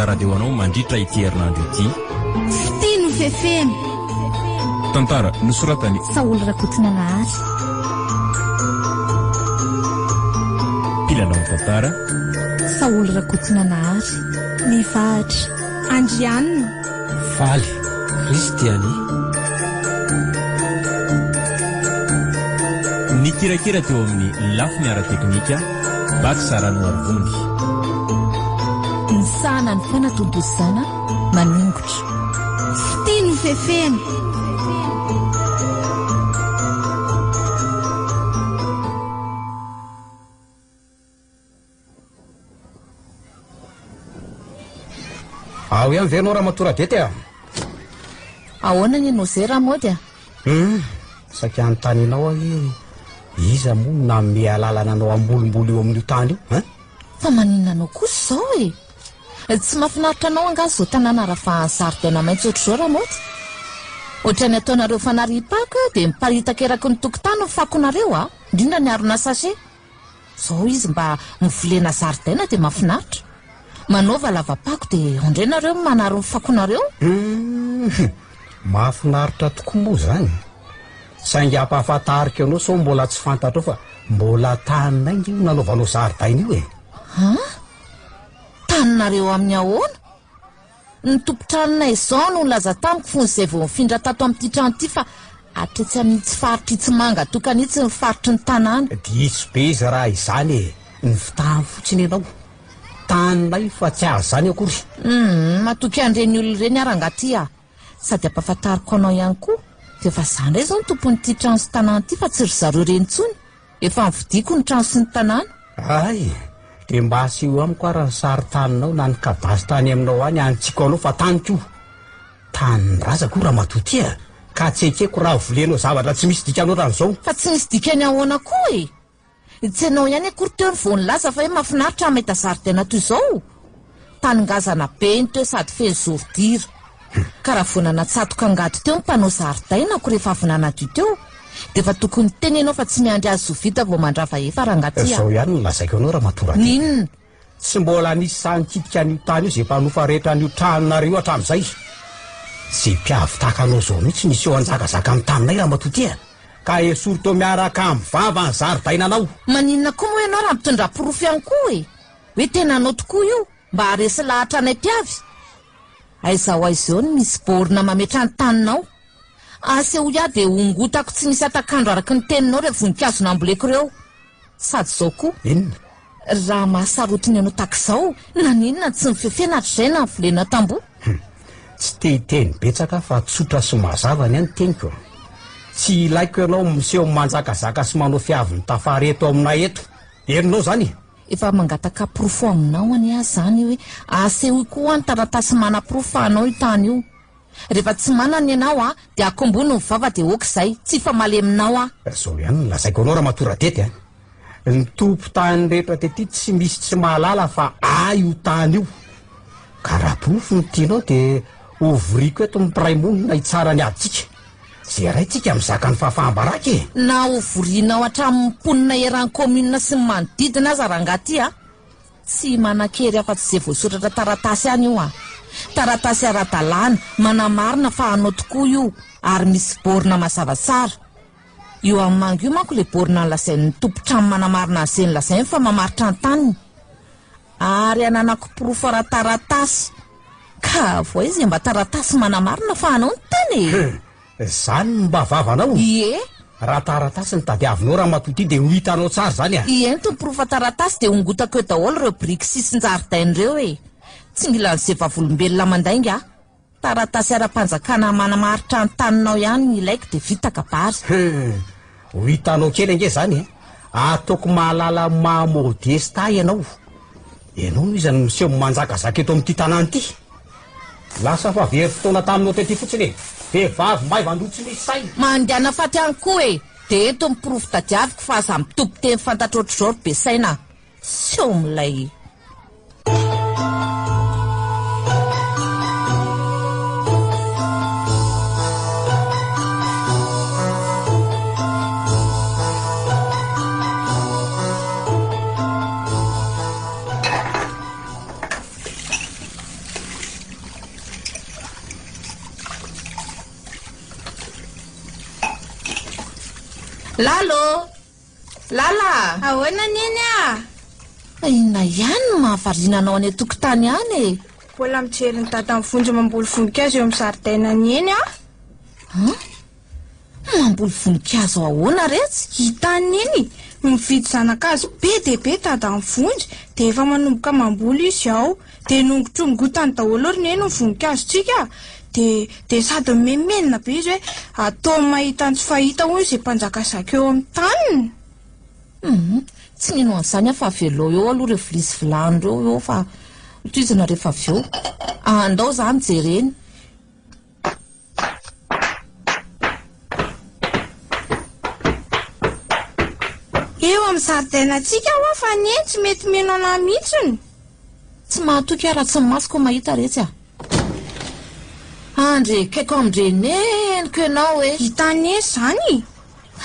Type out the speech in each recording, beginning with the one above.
radio anao mandritra ity herinandro ity. FITIA NOFEFENA. Tantara nosoratany Vaovao rakotina nahary. Mpilalao tantara Vaovao rakotina nahary. Mivahatra Andrianina Faly Kristiany. nikirakira teo amin'ny lafiny ara-teknika baky sarano arvony. ny sahana ny fanatontosana manongotra. FITIA NOFEFENA. Ao ihany ve anao raha matora dety a? Ahoana ny anao zay raha mody a? Saky anontanianao ahy iza moa nanome alalana anao ambolimbolo eo amin'io tany io a? Fa maninona anao kosa zao e? Tsy mahafinaritra anao angazy zao tanàna raha fa zaridaina maitso ohatr'izao raha mody. Ohatrany ataonareo fanaripaka dia miparitaka eraky ny tokotany ny fakonareo a, indrindra ny arona sachet. Zao izy mba mivolena zaridaina dia mahafinaritra. Manaova lavapako dia andrenareo manaro ny fakonareo. Mahafinaritra tokoa moa zany. Saingy ampahafantarika anao sao mbola tsy fantatrao fa mbola taninay io nanaovanao zaridaina io e. Taninareo amin'ny ahoana? Ny tompotranonay izao no nilaza tamiko fony izay vao mifindra tato amin'ity trano ity fa hatretsy amin'ity faritra itsy manga tokana itsy ny faritry ny tanàna. Diso be izy raha izany e. Ny fitahany fotsiny ianao. Taninay fa tsy azo zany akory. Matoky andreny olona ireny arangaty a. Sady ampahafantariko anao ihany koa. Dia efa izany indray izao ny tompon'ity trano sy tanàna ity fa tsy ry zareo ireny intsony. Efa nividiako ny trano sy ny tanàna. Ay, dia mba aseho amiko raha ny sary taninao na ny kadasy tany aminao any antsika anao fa taniko io. Tanin-drazako raha matoty a. Ka tsy ekeko raha volenao zavatra tsy misy dikanao raha izao. Fa tsy misy dikany ahoana koa e. Tsy ianao ihany akory teo ny vao nilaza fa hoe mahafinaritra mahita zaridaina toy izao. Taningazana be ny teo sady feno zorodira. Ka raha vonana tsatoka angady teo ny mpanao zaridaina ko rehefa vonana toy teo dia efa tokony teny ianao fa tsy miandry azy sovita vao mandrava efa rangaty a. Zao ihany no lazaiko anao raha matora. Ninona? Tsy mbola nisy sankitika an'io tany io izay mpanofa rehetra an'io tranonareo hatramin'izay. Zay mpiavitaka anao zao mihitsy nisy eo anjakazaka amin'ny taninay raha matoty a. Ka esoro tao miaraka amin'ny vava ny zaridaina anao. Maninona koa moa ianao raha mitondra porofo ihany koa e? Hoe tena anao tokoa io mba haresy lahatra anay mpiavy. Aizao aizao ny misy borina mametra ny taninao. Aseho ia dia ongotako tsy misy atakandro araky ny teninao rehefa voninkazo namboleko ireo. Sady zao koa. Inona? Raha mahasarotiny anao takizao, naninona tsy nifefena hatr'izay na volena tamboho. Tsy te-teny betsaka fa tsotra sy mazava ny any teniko. Tsy ilaiko ianao miseho manjakazaka sy manao fiavy ny tafary eto aminay eto. Herinao zany? Efa mangataka porofo aminao any aho zany hoe aseho koa ny taratasy mana-porofo anao io tany io. Rehefa tsy manana ianao a dia akombony ny vava dia okizay, tsy fa maleminao a. Zao ihany lazaiko anao raha matora tety a. Ny tompo tany rehetra tety tsy misy tsy mahalala fa io tany io. Ka raha porofo ny tianao dia ovoriko eto mipiray monina hitsara ny aditsika. Zay raintsika mizaka ny fahafahambaraka e. Na ovorinao hatramin'ny mponina eran'ny komina sy ny manodidina aza rangaty a. Tsy manan-kery afa-tsy izay voasoratra taratasy any io a. Taratasy ara-dalàna manamarina fa anao tokoa io ary misy borina mazava tsara. Io amin'ny mango io manko le borina nolazain'ny tompotrano manamarina an'izay nolazainy fa mamaritra ny taniny. Ary ananako porofo ara-taratasy. Ka voa izy mba taratasy manamarina fa anao ny tany e. Zany mba vavanao. Ie. Raha taratasy ny tadiavinao raha matoty dia ho hitanao tsara zany a. Ie, ny tomporofo taratasy dia ongotako eo daholo ireo biriky sisin-jaridaina ireo e. Tsy mila n'izay vavolombelona mandainga. Taratasy ara-panjakana manamaritra ny taninao ihany ilaiko dia vita kabary. Ho hitanao kely ange zany e. Ataoko mahalala mahamodesta ianao. Ianao no izany miseho manjakazaka eto amin'ity tanàna ity. Lasa fa very fotoana taminao tety fotsiny e. Vehivavy maivandro tsy misy saina. Mandiana faty ihany koa e. Dia eto miporofo tadiaviko fa aza mitompo teny fantatra ohatr'izao be saina. Seho milay. Lalo! Lala! Ahoana neny a? Inona ihany no mahavarinanao any an-tokotany any e? Mbola mijery ny dada mivonjy mamboly voninkazo eo amin'ny zaridaina neny a? Mamboly voninkazo ahoana retsy? Hitany iny mividy zanakazo be dia be dada mivonjy dia efa manomboka mamboly izy ao dia nongotronogotany daholo ary neny ny voninkazotsika dia sady memenina be izy hoe atao mahita ny tsy fahita hoy izay mpanjaka zaka eo amin'ny taniny. Tsy nino an'izany aho fa velao eo aloha rehefa vilisy vilandro eo fa toizana rehefa avy eo. Andao za mijereny. Eo amin'ny zaridainantsika ho fa neny tsy mety meno ana mihitsiny. Tsy mahatoky aho raha tsy masoko mahita retsy a. Andre kaiko amindreneniko ianao e. Hitany zany.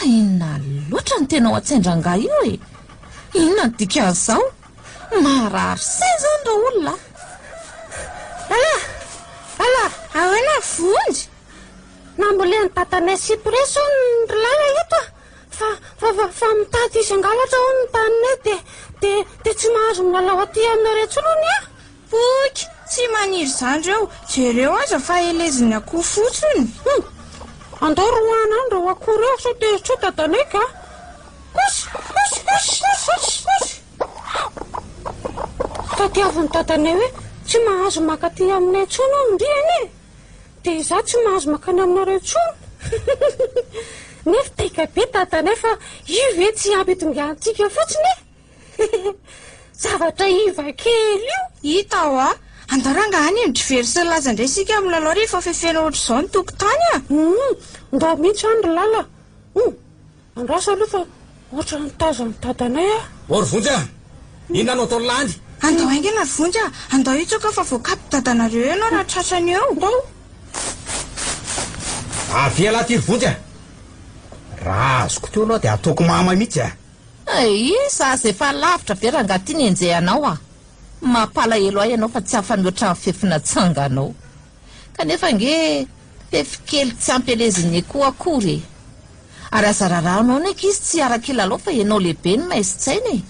Inona loatra ny tena ao an-tsaindrangah io e. Inona ny dikan'izao? Marary say zany reo olona. Ala, ahoana vonjy? Namboleny tatanay sipreso ny lala eto fa mitady izy angalatra ho ny taninay dia tsy mahazo milalao aty aminareo tsolony a. Poky, tsy maniry zany reo. Jereo aza fa eleziny akoho fotsiny. Andao roana andro akoho reo sao dia tso tatanay ka. Tadiavin'ny tatanay hoe tsy mahazo maka aty aminay tsono amindriany e. Dia izaho tsy mahazo makany aminareo tsono. Nefa taika be tatanay fa io ve tsy ampy itongantsika fotsiny e. Zavatra iva kely io. Hita ho a. Andaranga any midrivery sy laza indray sika amin'ny lalao rehefa fefena ohatr'izao ny tokotany a. Ndao mihitsy andro lala. Andraso aloha fa ohatra ny tazany tatanay a. Ory vonjy a, inona anao tao landy? Andao aingana vonjy a. Andao itsoka fa voakapy dadanareo ianao raha tratrany eo. Ndao. Avy ala ty vonjy a. Raha azoko teo anao dia ataoko mama mihitsy a. Za izay fa lavitra be raha angaty ny enjehanao a. Mampalahelo ahy ianao fa tsy hafa-mioatra ny fefina tsanganao. Kanefa nge fefikely tsy ampeleziny koa akory. Ary aza raharanao neka izy tsy arakilalao fa ianao lehibe ny maizitsaina e.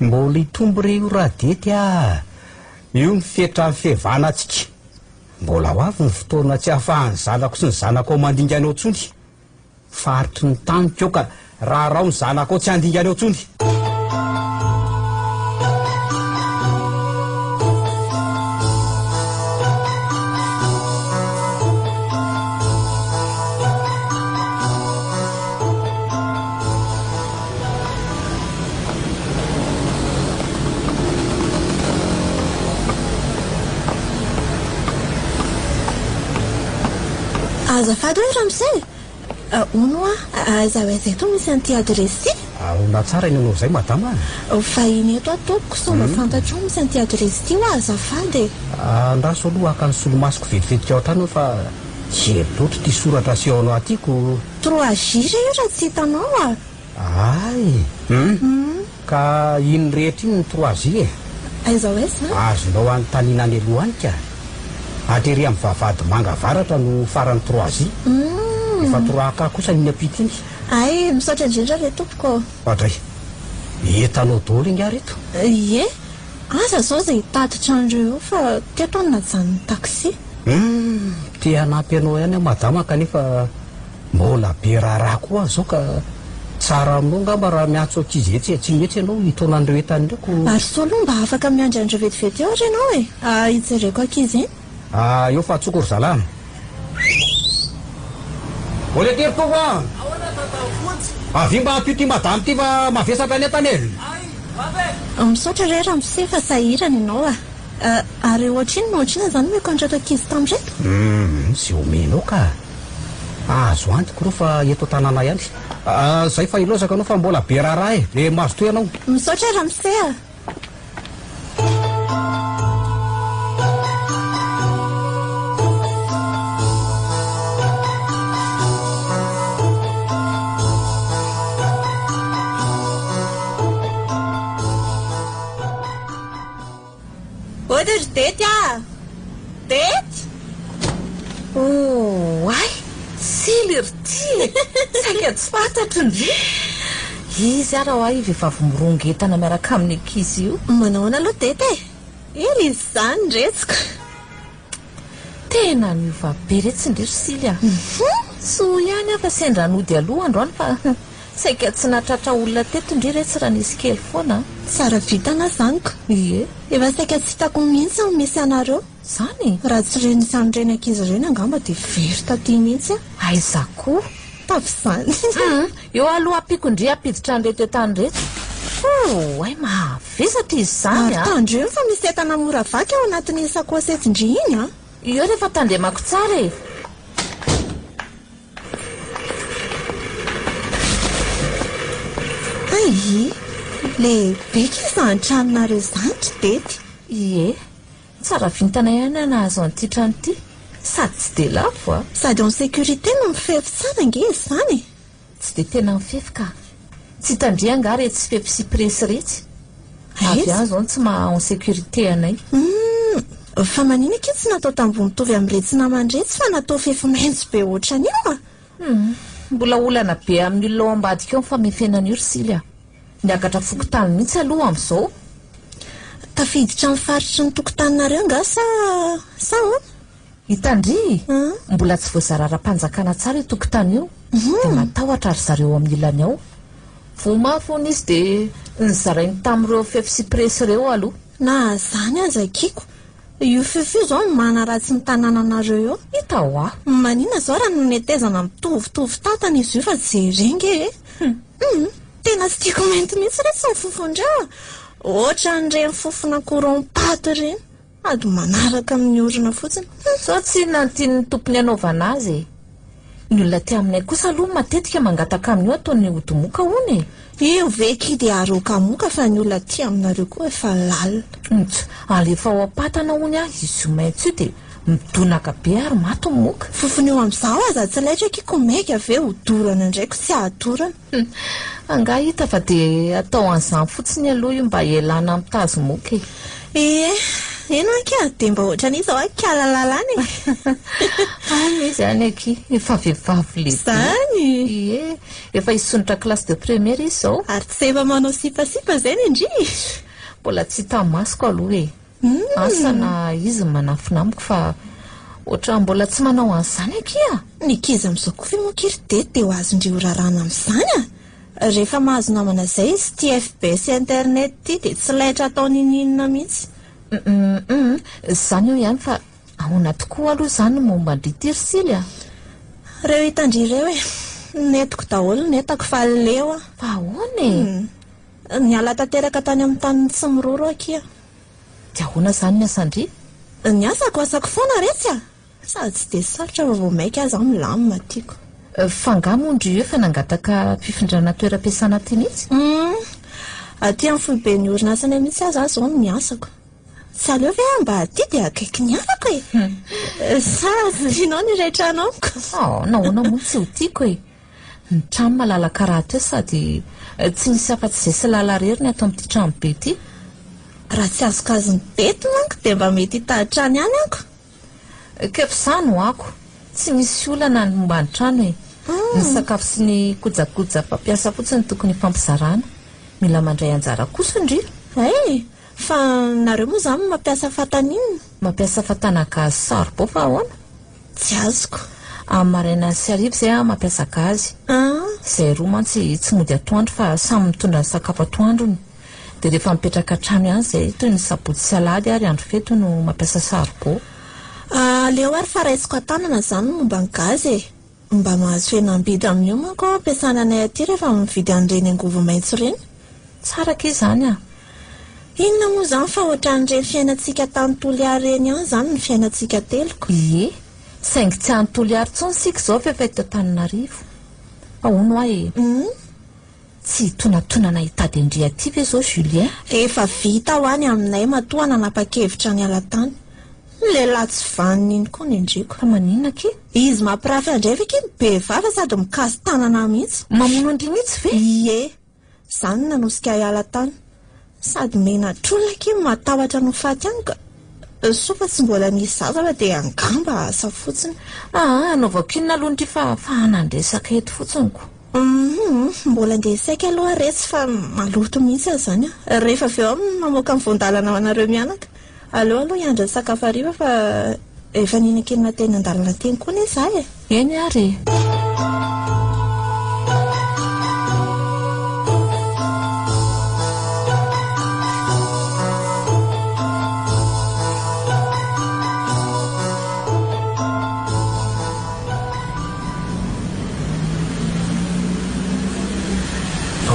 Mbola hitombo reo radety a. Io ny fetra amin'ny fehivanatsika. Mbola ho avy ny fotoana tsy hahafahan'ny zanako sy ny zanako ao mandingana ao tsony. Faritry ny taniko eo ka raha rao ny zanako ao tsy handingana ao tsony. Azafady hoe Ramsey. Ono a zaho izay to misy an'ity adresy. Ahona tsara inanao izay madama. Fa iny eto atoko so mba fantatro misy an'ity adresy ity ho azafady. Andraso aloha aka ny solomasoko vetivetika ao an-trano fa jery loatra ty soratra asehonao atyko. 3J io raha tsy hitanao a. Ay. Ka iny rehetra iny ny 3J e. Aiza hoe zany? Azonao any tanina any aloha any ka. Atery amin'ny vavahady manga avaratra no farany 3J. Efa 3K kosa ny apity iny. Ay, misaotra indrindra le tompoko. Patray. Etanao daholo iny ary eto. Ie, aza zao izay hitatitra andreo fa teto ny najanony taxi. Te hanampy anao ihany madama kanefa mbola be raharaha koa zao ka tsara aminao ngamba raha miantso ankizy etsy tsy mety ianao hitona andreo entany ndraiko. Ary solo mba afaka miandry andreo vetivety ohatra ianao e. Hijereko ankizy iny. Eo fa tsokoro zalana. Ole tery toko a. Avy mba apio ty madama ty fa mavesatra ny entany. Misaotra re Ramsey fa sahirana ianao a. Ary ohatra iny ohatrina zany mikontraka ankizy tamin'ireko. Sy omenao ka. Azo antoko reo fa eto tanàna ihany. Zay fa ilozaka anao fa mbola be raharaha e. Le mazo toy ianao. Misaotra Ramsey a. Oder dety a. Dety? Ay, tily ry ty saika tsy fantatro ndry izy ara ho ahy vehivavy mirongetana miaraka amin'ny ankizy io manao aloha tety ely izy zany ndretsika tena miova be retsy ndry Sily so ihany afa sendranody aloha androany fa saika tsy natratra olona teto ndry retsy raha nisy kely foana tsara vitana zanyko ie efa saika tsy hitako mihitsy misy anareo zany raha tsy reny isan'ireny ankizy ireny angamba dia very taty mihitsy aiza koa tafy zany eo aloha ampiko ndry apiditra an'reto etany reto ay mahavesatra izy zany tandreo fa misy entana mora vaky ao anatin'ny sakosety-ndry iny io rehefa tandemako tsara e ai lehibe kizany tranonareo zany tsy tety ie tsara vintana ihany nahazo an'ity trano ity sady tsy de lafo sady en sécurité no mifefy tsara nge izy zany tsy de tena mifefy ka tsy tandria nga retsy tsy fefy sy presy retsy avy any zao tsy maha en sécurité anay fa manina ke tsy natao tambony mitovy amin'iretsy namandretsy fa natao fefy maintso be ohatran'io mbola olana be amin'ny olona ao ambadika eo mifamefenan'io ry Sily niakatra fokotany mihitsy aloha amin'izao tafiditra amin'ny faritry ny tokotaninareo nga sa hitandry mbola tsy voazarara-panjakana tsara io tokotany io dia matahotra ry zareo amin'ny ilany ao vomafony izy dia nyzarainy tamin'ireo fefy sy presy ireo aloha na zany aza kiko io fefy io zao mana ratsy ny tanàna anareo eo hita ho manina zao raha nonetezana mitovitovy tatana izy io fa jerenge tena sy tiako mainty mihitsy retsy ny fofondreo ohatra n'ireny fofona courant-paty ireny ady manaraka amin'ny orona fotsiny sao tsy nantiany tompony anaovana azy ny olona ty aminay kosa aloha matetika mangataka amin'io ataony odimoka hony io vekidy aroka moka fa ny olona ty aminareo koa efa lalina alefa ao apatana hony izy io maintso io dia midonaka be ary maty moka fofony eo amin'izao aza tsy laitra kiko maiky avy eo hodorana indraiko tsy ahadorana anga hita fa dia atao an'izany fotsiny aloha io mba elana mitazo moka eno ankia dia mba ohatran'izy ao akiala lalany izy any aky efa vehivavy lehibe zany efa hisonitra classe de première izy zao ary tsy efa manao sipasipa zany indry mbola tsy hita masoko aloha asana izy manafina amiko fa ohatra mbola tsy manao an'izany akia ny kizy amin'izao koa mokiry tety dia ho azondreo rarana amin'izany rehefa mahazo namana izay izy ty FBS internet ty dia tsy laitra atao nininina mihitsy zany eo ihany fa ahoana tokoa aloha zany momba ndrity ry Sily reo hitandry ireo netiko daholo netako fa leo fa ahoana niala tanteraka tany amin'ny tany tsy miroro akia dia ahoana zany ny asandry ny asako asako foana retsy sady tsy dia sarotra vao maika aza milamina tiako fangamondry io efa nangataka mpifindrana toeram-piasana ty mihitsy aty amin'ny foibe ny orinasana mihitsy aza zao no miasako tsy aleo ve mba aty dia akaiky ny afako sa tianao ny rehetrana amiko nahoana moa tsy ho tiako ny trano malalaka raha teo sady tsy misy afa-tsy izay sy lala rery ny atao amin'ity trano be ty raha tsy azoko azony bety manko dia mba mety hitahitrany ihany ako kefizany ho ako tsy misy olana ny momba ny trano ny sakafo sy ny kojakoja fampiasa fotsiny tokony fampizarana mila mandray anjara kosa ndry fa nareo moa zany mampiasa fatan'inona mampiasa fatana gazy sarbo fa ahoana tsy azoko maraina sy ariva izay mampiasa gazy izay roa mantsy tsy mody atoandro fa samy mitondra ny sakafo atoandrony dia rehefa mipetraka trano ihany izay toy ny sabotsy sy alady ary andro feto no mampiasa sarbo leo ary fa raisiko an-tanana zany momba ny gazy mba mahazo fihenam-bidy amin'io manko ampiasana anay aty rehefa mividy an'ireny angovo maintso ireny tsaraka izany inona moa zany fa ohatran'ireny fiainantsika tanontolo reny ihany zany ny fiainantsika teloko saingy tsy anontolo ary tsony sika izao fefahita Tananarivo ahoana ahy tsy tonatonana hitady andry aty ve zao Julien efa vita ho any aminay matoa nanapa-kevitra ny alatany lehilahy tsy vaniny iny koa ny endriko fa maninona ke izy mampirafy andray ve ke be vava sady mikasy tanana mihitsy mamono andry mihitsy ve zany nanosika hiala tany sady menatr'olona ke matahotra no faty any ka sofa tsy mbola nisy zazava dia angamba asa fotsiny. Anaovako inona aloha ny fa hanandresaka eto fotsinyko. Mbola ndeha saika aloha retsy fa maloto mihitsy zany rehefa avy eo mamoaka ny voandalana anareo mianaka. Aloha hiandra sakafo hariva fa efa ninan-kenina teny andalana teny koa ny izahay. Eny ary.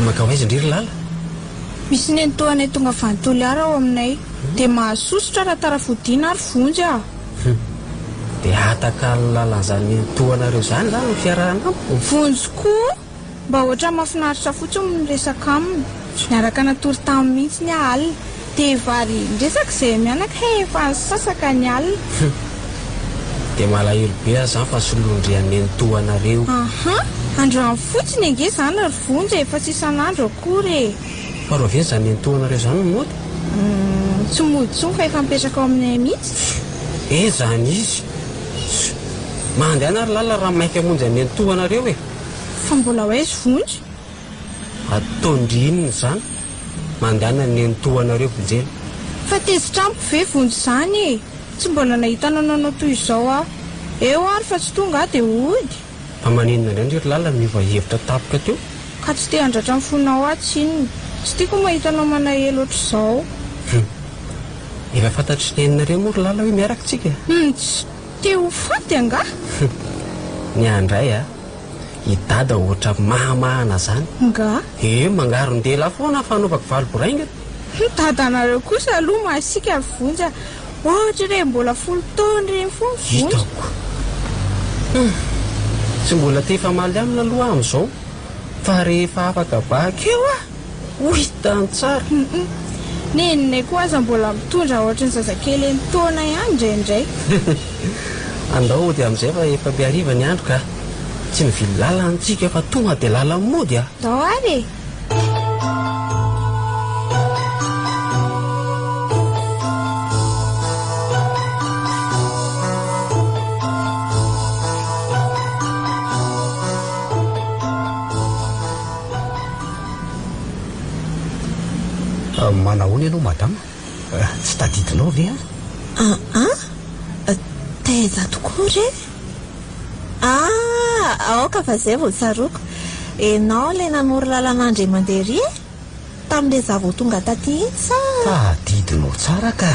Maka hoaiza indriry lala? Misy nentoanay tonga fanontolo ara ao aminay dia mahasosotra raha tarafodiana ary vonjy a. Dia hataka lalan'izany nentoanareo izany zany no fiarahanao. Vonjy koa mba ohatra mahafinaritra fotsiny miresaka aminy. Miaraka natory tamin'ny mihitsy ny alina dia vary resaka izay mianaka efa sasaka ny alina. Dia malahelo be aho zany fa solondrian'ny nentoanareo. Androany fotsiny ange izany ry vonjy efa tsy isan'andro akory. Fa ro avy zany nentoanareo izany no mody? Tsy mody tsony fa efa mipetraka ao aminay mihitsy. Zany izy. Mandeha ary lala raha maika hamonjy ny nentoanareo e. Fa mbola hoaizy vonjy? Ataondrinina zany. Mandehana ny nentoanareo vonjely. Fa tezitrampo ve vonjy izany e? Tsy mbola nahitanao nanao toy izao a. Eo ary fa tsy tonga dia hody. Fa maninona indray ry lala miova hevitra tapoka teo? Ka tsy te handratra amin'ny fonao atsy inona. Tsy tiako mahitanao manahelo ohatr'izao. Efa fantatry ny teninareo moa ry lala hoe miaraka tsika? Tsy te ho faty anga? Ny andray i dada ohatra mahamahana zany. Nga? Mangarondela foana fanaovako valo-boraingana. Dadanareo kosa aloha mahasika ry vonjy. Ohatra re mbola 10 taona reny foana vonjy. Hitako. Tsy mbola te famaly amina aloha amin'izao. Fa rehefa afaka bakeo hoy Tantara. Neninay koa aza mbola mitondra ohatra ny zazakely ny taona ihany indraindray. Andao dia amin'izay fa efa be hariva ny andro ka tsy mivily lala antsika fa tonga dia lala mody Dao ary e. Manahoana ianao madama? Tsy tadidinao ve taiza tokoa re? Aoka fa zay vao tsaroko. Enao ilay namory lalan'andry mandery tamin'ilay zavo tonga taty sa? Tadidinao tsara ka.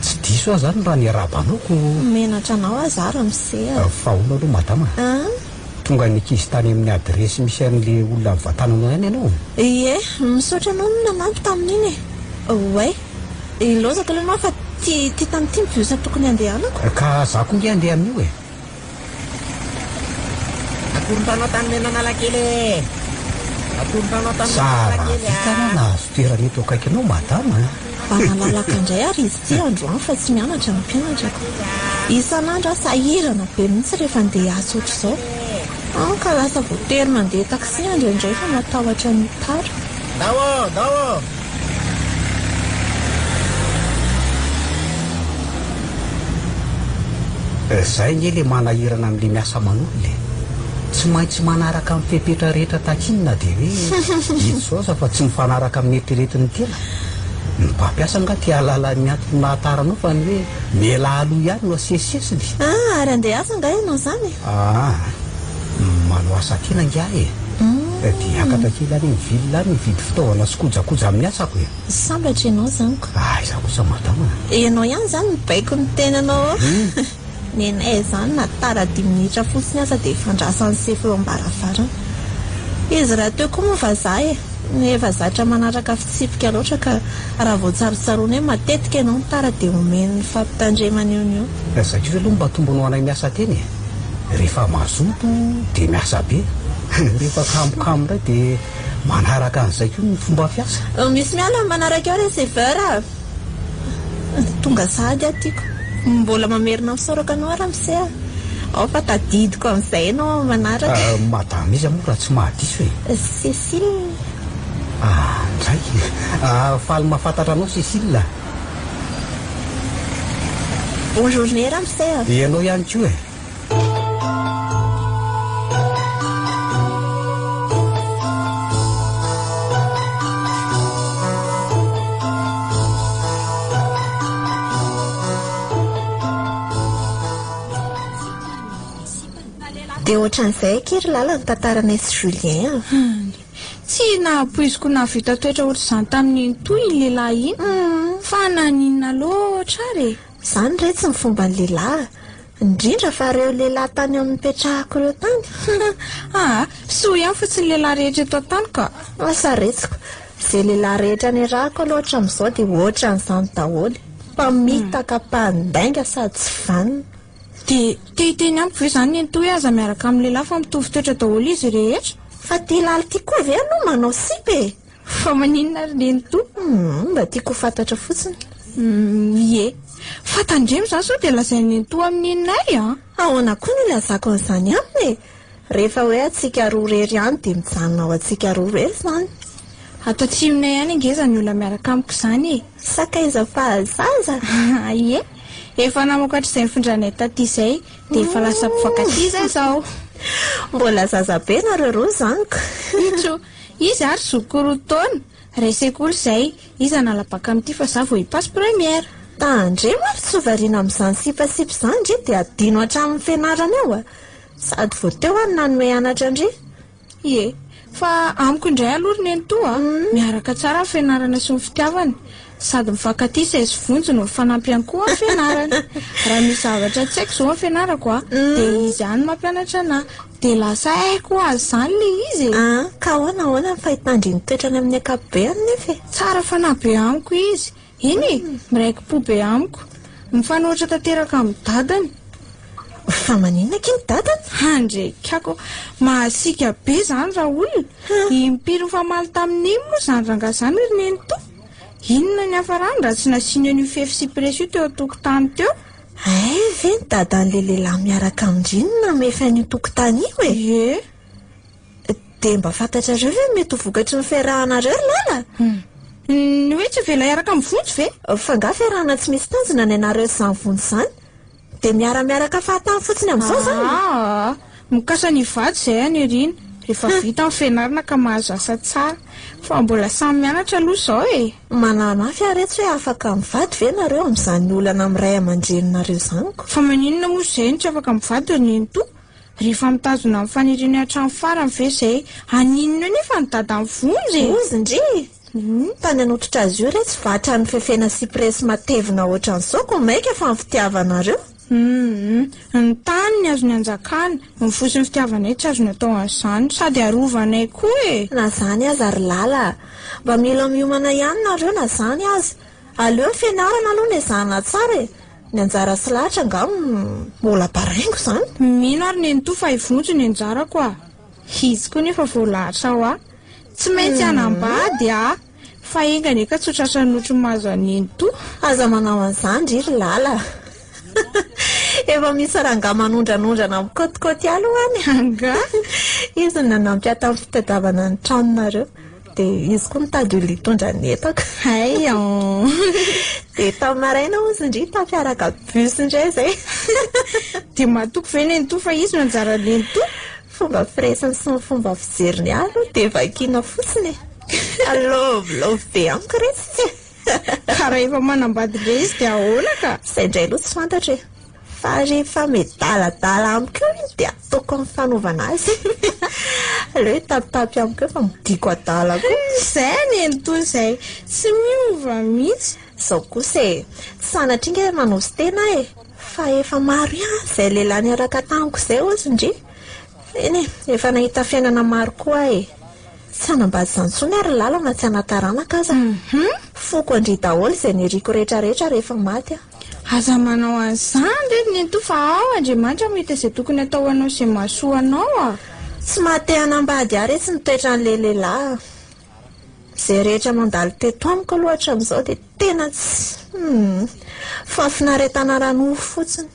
Tsy diso aho zany raha ny arabanao menatra anao azara miseha. Fa hono aloha madama. Tonga ny ankizy tany amin'ny adresy misy an'ilay olona mivatananao ihany ianao? Ie, misaotra anao no nanampy tamin'iny e. Oay, ilozako ilanao fa ty tamin'ity miviosa tokony andehanako. Ka za koa nge andeha amin'io e. Akorontanao tamin'ny nanalakely. Akorontanao tamin'ny nanalakely. Vitana nahazo toerana eto akaikinao madama. Nalalaka indray ary izy ty androany fa tsy mianatra ny mpianatrako. Isan'andro sahirana be mihitsy rehefa andeha asa ohatr'izao. Ka lasa voatery mandeha taxi indraindray fa matahotra ny tara. Dao. Zay nge le manahirana amin'le miasa manolo tsy maintsy manaraka amin'ny fepetra rehetra takinina dia hoe ito zao fa tsy mifanaraka amin'ny eritreretin'ny tena. Ny mpampiasa nga tia alala ny antony nahataranao fa ny hoe mela aloha ihany no asesesiny. Ary andeha asa nga ianao zany? Manao asa tena ngia e. Dia akatra kely any mivily any mividy fitaovana sy kojakoja amin'ny asako e. Sambatra ianao zany ko. Iza kosa madama. Ianao ihany zany mibaiko ny tenanao. Nenay zany natara 10 minitra fotsiny asa dia fandrasan'ny sefo eo ambaravarana. Izy raha teo koa moa vazaha e. Efa zatra manaraka fitsipika loatra ka raha vao tsarotsaroana hoe matetika ianao tara dia omeny ny fampitandremana eo. Zakio aloha mba tombonao anay miasa teny e. Rehefa mazoto dia miasa be. Rehefa kamokamo ndray dia manaraka an'izay koa ny fomba fiasa. Misy miala manaraka eo receveur. Tonga sady atyko. Mbola mamerina misoraka anao raha miseha. Ao fa tadidiko amin'izay ianao manaraka. Madama izy moa raha tsy mahadiso e. Cécile. Ndray. Faly mahafantatra anao Cécile. Bonne journée ramosay. Ianao ihany koa e. Dia ohatran'izay kery lala ny tantaranay sy Julien. Tsy napoiziko navita toetra ohatr'izany tamin'iny toy iny lehilahy iny. Fa naninona loatra re. Izany re tsy ny fomba ny lehilahy. Indrindra fa ireo lehilahy tany amin'ny petrahako ireo tany. Soa ihany fa tsy ny lehilahy rehetra eto tany ka. Masaretsiko. Izay lehilahy rehetra ny rako loatra amin'izao dia ohatran'izany daholo. Mpamitaka, mpandainga sady tsy vanina. Dia teny amiko ve izany ny toy aza miaraka amin'ny lehilahy fa mitovy toetra daholo izy rehetra. Fa tia laly tia koa ve no manao sipy e? Fa maninona ry ny to? Mba tiako fantatra fotsiny. Ie. Fa tandremo izany sao dia lazainy ny to amin'inay a. Ahoana koa ny lazako an'izany aminy e? Rehefa hoe atsika roa rery ihany dia mijanona ao atsika roa rery izany. Ato atsimona ihany ingeza ny olona miaraka amiko izany e. Sakaiza fahazaza. Ie. Efa namokatra izay nifindranay taty izay dia efa lasa mpifankatia izay izao. Mbola zaza be nareo roa izanyko. Itso, izy ary zoko roa taona. Reseko izay, izy analabaka amin'ity fa za vao hipaso première. Tandremo ary tsy hovariana amin'izany sipasipy izany ndre dia adino hatramin'ny fianarana eo a. Sady vao teo any nanome anatra ndre. Ie, fa amiko indray aloha ny to a. Miaraka tsara amin'ny fianarana sy ny fitiavana. Sady mifankatia sy aizy vonjy no fanampiany koa amin'ny fianarana. Raha misy zavatra tsy haiko izao amin'ny fianarako a, dia izy ihany mampianatra anahy. Dia lasa haiko azy izany ilay izy. Ka ahoana ny fahitandriny toetrany amin'ny ankapobeny nefa e? Tsara fanahy be amiko izy. Iny, miraiki-po be amiko. Mifanohitra tanteraka amin'ny dadany. Fa maninona kiny dadany? Handrekako, mahasika be izany raha olona. Impiry mifamaly tamin'iny moa izany rangaha izany ry neny to. Inona ny hafarany raha tsy nasiana ny fefy sy presio teo an-tokotany teo? Ve ny dadan'ilay lehilahy miaraka amindriny namefa ny tokotany io e? Ie. Dia mba fantatrareo ve mety ho vokatry ny fiarahanareo ry lala? Ny hoe tsy avela iaraka amin'ny vonjy ve? Fa nga fiarahana tsy misy tanjona ny anareo izany vonjy izany. Dia miara-miaraka fahatany fotsiny amin'izao izany. Mikasa ny vady izay any erina. Rehefa vita amin'ny fianarana ka mahazo asa tsara. Fa mbola samy mianatra aloha izao e. Manamafy aretsy hoe afaka mivady ve nareo amin'izany olana amin'ny ray aman-dreninareo izany ko? Fa maninona moa izay no tsy afaka mivady ry neny to? Rehefa mitazona amin'ny faniriana hatrany farany ve izay aninona nefa ny dada amin'ny vonjy e? Ozy ndry. Tany anotritra azy io re tsy vatra ny fefena sy presy matevina ohatran'izao ko maika fa ny fitiavanareo. Ny tany ny azony anjakana, ny fosiny fitiavanay tsy azony atao an'izany, sady arovanay koa e. Na zany aza ry lala, mba mila miomana ihany nareo na zany aza. Aleo fianarana aloha ny ezahana tsara e. Ny anjara sy lahatra nga mbola baraingo izany. Mino ary neny to fa hivonjy ny anjarako a. Izy koa nefa vao lahatra ao a. Tsy maintsy anambady a. Fa engany ka tsotra sanotry mahazo aneny to. Aza manao an'izany ry lala. Efa misy ranga manondranondrana amin'ny kôtikôty aloha any. Anga. Izy no nanampy ato amin'ny fitadiavana ny tranonareo. Dia izy koa mitady olona hitondra ny entako. Dia tamin'ny maraina ozy indry tafiaraka bus indray izay. Dia matoko ve neny to fa izy no anjara neny to? Fomba firesiny sy ny fomba fijeriny aloha dia vakiana fotsiny. Alovolov be amiko resy. Ka raha efa manambady be izy dia ahoana ka? Izay indray aloha tsy fantatra e. Fa rehefa medaladala amiko io dia ataoko amin'ny fanaovana azy. Aleo tapitapy amiko eo fa midiko adala koa. Izay neny to izay tsy miova mihitsy. Izao kosa e, tsy sanatry inga manao sy tena e. Fa efa maro ihany izay lehilahy niaraka tamiko izay ozy indry. Eny e, efa nahita fiainana maro koa e. Tsy hanambady izany intsony ary lalana tsy hanataranaka aza. Foko andry daholo izay niriko rehetrarehetra rehefa maty a. Aza manao an'izany re neny to fa ao Andriamanitra mahita izay tokony atao anao izay mahasoa anao a. Tsy mahate hanambady ary tsy mitoetra n'ilay lehilahy. Izay rehetra mandalo teto amiko loatra amin'izao dia tena tsy fa finaretana ranofo fotsiny.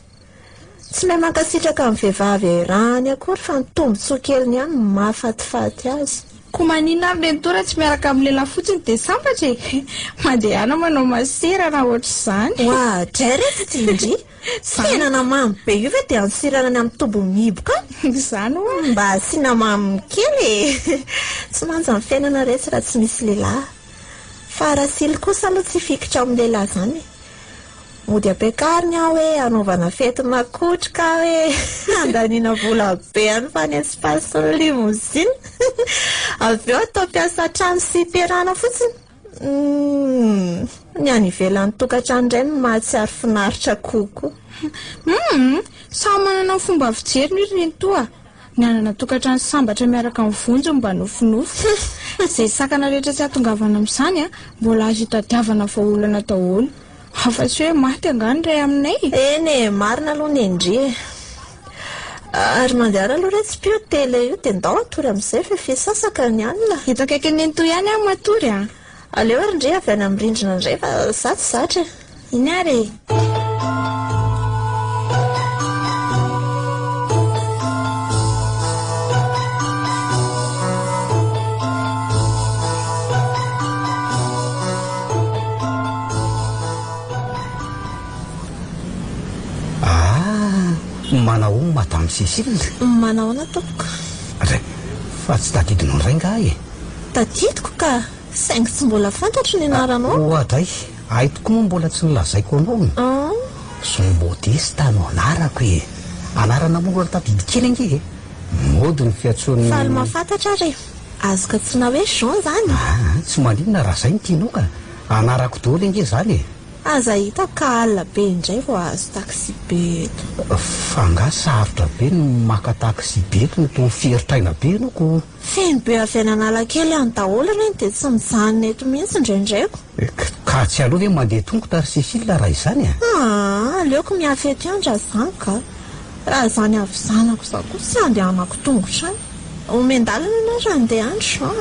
Tsy mahay mankasitraka amin'ny vehivavy rany akory fa ny tombontsoa keliny ihany mahafatifaty azy. ko manina ary rentora tsy miaraka amin'ny lehilahy fotsiny dia sambatra e mandehana manao masera raha ohatr' izany oa dray rehetra tindry fiainana mamy be io ve dia ansirana ny amin'ny tobo mihiboka izany oa mba asiana mamy kely e tsy manja ny fiainana rehetra raha tsy misy lehilahy fa raha sily kosa aloha tsy fikitra amin'ny lehilahy izany mody ampiakariny aho hoe anaovana fety makotroka hoe andaniana vola be any fa ny espace limousine avy eo atao mpiasa trano sy perana fotsiny ny any ivelan'ny tokantrano indray no mahatsiaro finaritra kokoa samy manana fomba fijeriny ry rentoa ny anana tokantrano sambatra miaraka amin'ny vonjy mba nofinofy izay sakana rehetra tsy hatongavana amin'izany a mbola azo hitadiavana vahaolana daholo hafa tsy hoe maty angany ray aminay eny marina aloha ny endrie ary mandeha aloha re tsy mpio tele io dia ndao atory amin'izay fa fisasaka ny anina eto akaiky ny ento ihany aho matory a aleo ary ndre avy any amin'ny rindrina indray fa zatsy zatra iny ary manao madame Cécile manao na tompoko ray fa tsy tadidinao indray nga e tadidiko ka saingy tsy mbola fantatro ny anaranao ohatray ay tokoa moa mbola tsy nilazaiko anao sombodesta no anarako e anarana moa mbola tadidikely ange e mody ny fiatsony faly mahafantatra re azoka tsy na hoe Jean zany tsy maninona raha zay ny tianao ka anarako daholo ange zany e aza hita ka alina be indray vao azo taxi be fa nga sarotra be no maka taxi be no to feritraina be noko feno be avy any analakely any daholo reny dia tsy mijanona eto mihitsy indraindraiko ka tsy aloha hoe mandeha tongotra ry Cécile raha izany aleoko miafeto andra zany ka raha zany avy zanako za koa tsy andehanako tongotra any omendalana na raha andeha andro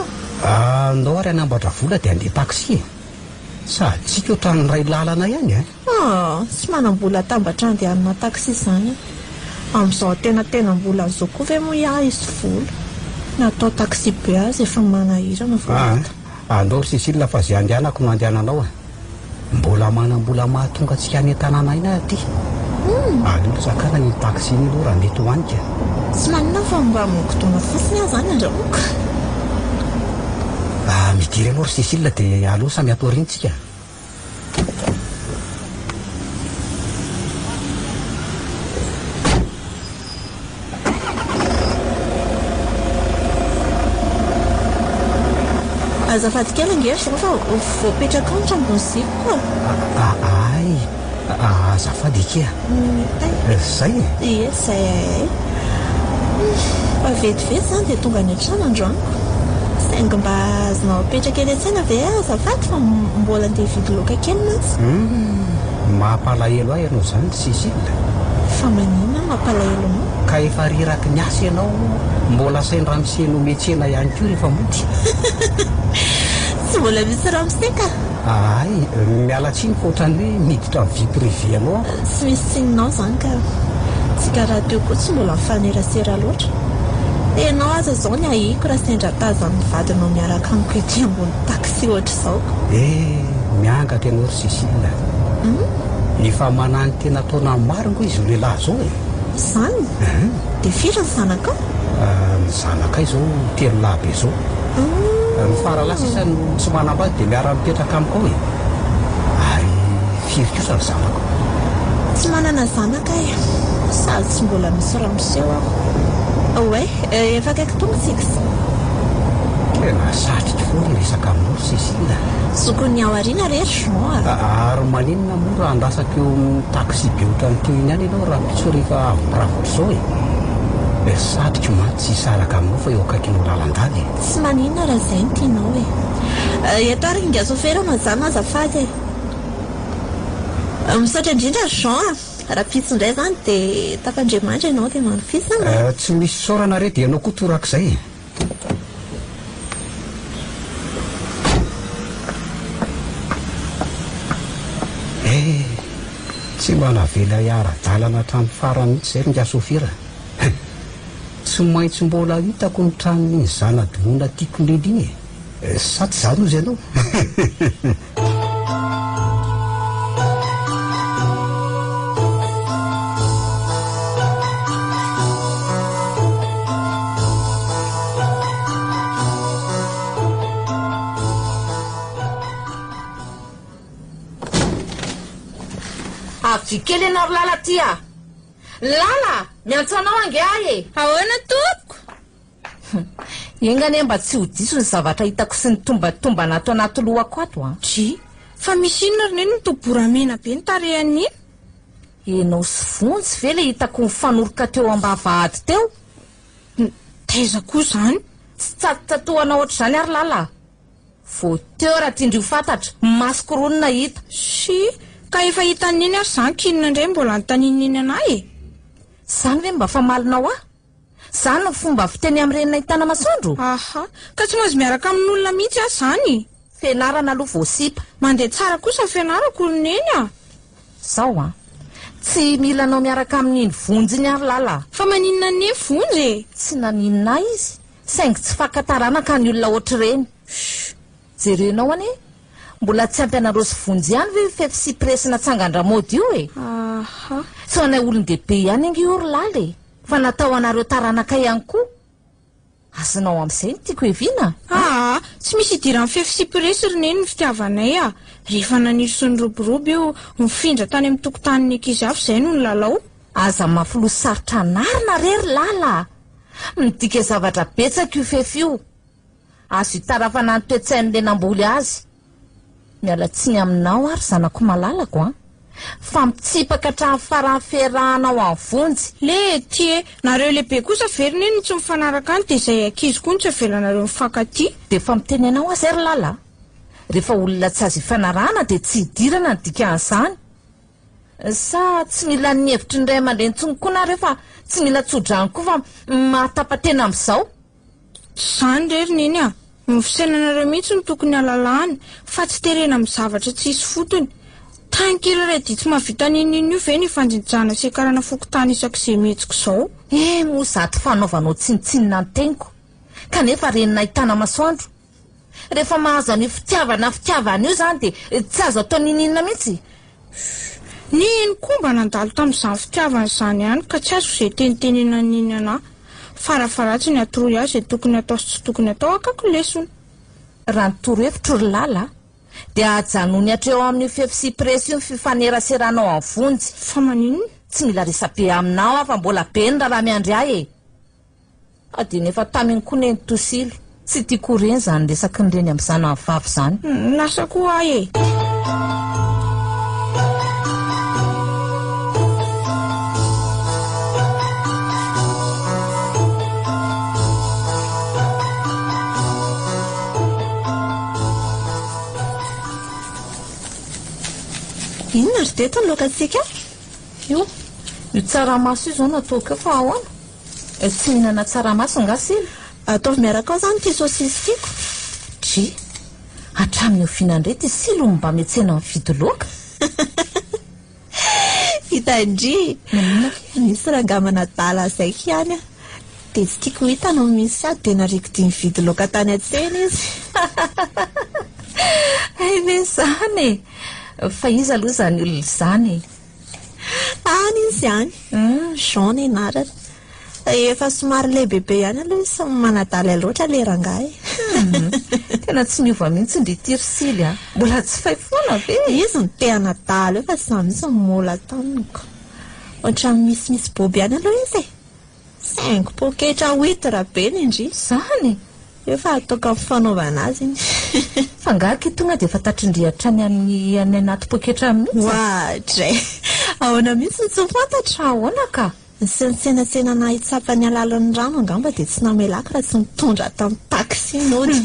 andao ary anambatra vola dia andeha taxi e sady tsika ohatran'ny ray lalana ihany tsy manam-bola tambatra andehanana taxi zany amin'izao tena mbola zao koa ve moa ia izy vola natao taxi be azy efa manahirana andao ry Cécile fa zay andehanako no andehananao mbola manam-bola mahatonga antsika any an-tanàna ina aty alolo sakana ny taxi iny aloha raha mety hoanika tsy manina fa mba mokotona fotsiny aho zany andramoka midiry anao ry Cécile dia aloha samy ato arintsika azafady kely angery zao fa voapetraka ao ny trambonysiko koa ay azafady ekea zay ie zay fa vetivety zany dia tonga ny an-trano androaniko saingy mba azonao apetraka eny an-tsaina ve azafady fa mbola andeha vidy loka kely mantsy mampalahelo ahy ianao zany Cécile fa manina mampalahelo anao ka efa riraky ny asa ianao mbola sain'ny ramoseno metsena ihany koa rehefa mody tsy mbola misy ramoseka ay miala tsiny fa ohatrany hoe miditra ny vie privé anao tsy misy tsinonao zany ka tsy karaha teo koa tsy mbola mifanerasera loatra enao aza zao ny ahiko raha sendra tazan'ny vadinao miaraka amiko ety ambony taxi ohatra izao miangatra ianao ry Cécile efa manany tena taona maro ngo izy lehilahy zao zany dia firy ny zanakao ny zanakay zao telo lahy be zao ny faralasa isa no tsy manambady dia miara-mipetraka amiko ao ary firy kosa ny zanako tsy manana zanaka sady tsy mbola misy ramoseo aho oe efa kaiky tonga tsika tena satrika foana resaka aminao ry Cécile zokony ao ariana rehetra Jean ary maninona moa raha andrasaka eo amin'ny taxi be ohatrany teo iny any ianao raha pitso rehefa avoravotra zao satrika mantsy tsy hisaraka aminao fa eo akaikinao lalan-dany tsy maninona raha izay ny tianao eto ary inga sofera mazana azafady misaotra indrindra Jean raha pitso indray zany dia tafandriamanitra ianao dia manofisana tsy misy saorana re dia ianao koa torak'izay tsy manavela iara-dalana hatramin'ny farany mihitsy zay ringa sofira tsy tsy maintsy mbola hitako ny tranony zanadonona tiako indrindra iny sa tsy zany ozy ianao avy kely ianao lala ty a lala miantsanao ange ahy e ahoana tompoko engane mba tsy ho diso ny zavatra hitako sy ny tombatomba nato anaty lohako ato a dry fa misy inona roneny ny toboramena be ny tarehan'iny enao sy vonjy ve le hitako mifanoroka teo ambavahady teo taiza koa zany tsy tsatotsatohana oatra zany ary lala vo teo raha tiandrio fantatra masoko ronona hita sy ka efa hitan'iny ary zany kinona indray mbola nytanin'iny anay e zany ve mba famalinao a zany no fomba fiteny amin'renina hitana masoandro aha ka tsy mahazo miaraka amin'olona mihitsy aho zany fianarana aloha voasipa mandeha tsara kosa fianarako oloneny a zao a tsy mila anao miaraka amin'iny vonjy iny ary lala fa maninona ne vonjy e tsy naninona izy saingy tsy fankatarana ka ny olona ohatr'ireny jerenao ane mbola tsy ampianareo sy vonjy ihany ve fefisipresina tsangandramaody io e aha tsy ho anay olon-dehibe ihany ingy io ry lala e fa natao anareo taranaka ihany koa azonao amin'izay ny tiako eviana tsy misy idiran'ny fefisipresy roneny ny fitiavanay a rehefa naniry sy ny roborobo io mifindra tany amin'ny tokotaniny ankizy avy izay no ny lalao aza mafilo sarotra narina rery lala midika zavatra betsaka io fefy io azo hitarafa nanotoetsain'le namboly azy miala tsiny aminao ary zanako malalako a fa mitsipaka hatramin'ny farany fiarahanao amin'ny vonjy le tie nareo lehibe kosa veriny tsy mifanaraka any dia izay ankizy koa ny tsy avelanareo mifankaty dia fa miteny anao azy ary lala rehefa olona tsy azo ifanarahana dia tsy hidirana ny dikan'izany sa tsy mila ny hevitry ny ray aman-dreny ntsony koa nareo fa tsy mila tsodrany koa fa mahatapatena amin'izao zany rerineny a mifisainanareo mihitsy ny tokony alalahany fa tsy terena amin'ny zavatra tsisy fotony tankira ray dia tsy mahavita nininy io ve ny fanjinjana sy karana fokotany isak'izay mihetsiko izao moa zaty fanaovanao tsinitsinina ny teniko kanefa renina hitana masoandro rehefa mahazo any fitiavana io zany dia tsy azo atao nininina mihitsy ny iny koa mba nandalo tamin'izany fitiavana izany ihany ka tsy azo izay tenitenena niny anahy farafaratsy ny atoroy azy izay tokony atao sy tsy tokony atao akako lesona raha nitoro-hevitro ry lala dia ajanony hatreo amin'ny fefisipresy io ny fifaneraseranao amin'ny vonjy fa maninona tsy mila resabe aminao afa mbola be ny raha miandry ahy e adia nefa taminy koa neny tosilo tsy tiako reny zany resaky nyreny amin'izany amin'ny vavy zany lasa koa ahy e inona ry teto ny lokatsika io tsaramaso io zao nataoko eo fa ahoana tsy mihinana tsaramaso ngasily ataovy miaraka ao zany ty sosisy tiako dry hatramin'ny ofinandray ty silo mba metsena mividy loka hitandry misy rangamana dala zaiky ihany a dia tsy tiako hitanao misy ady dia nariko dia mividy loka tany an-tsena izy ve zany fa izy aloha zany olona zany any izy ihany jaune anarany efa somary lehibebe ihany aloha izy manadaly loatra le rangahy tena tsy miova mihitsy ndry tirsily a mbola tsy fay foana ve izy ny teana daly eo fa sy misy mola taniko ohatra misimisy boby ihany aloha izy cinq poketra huitra be ny indry zany efa ataoko amin'ny fanaovana azy iny fa ngaky tonga dia efa tatrindrihatra any anaty poketra mihitsy ohatray ahoana mihitsy ny tsy fantatra ahoana ka sy ny tsenatsenana hitsapany alalan'ny rano angamba dia tsy namelaka raha tsy mitondra tamin'ny taxi nody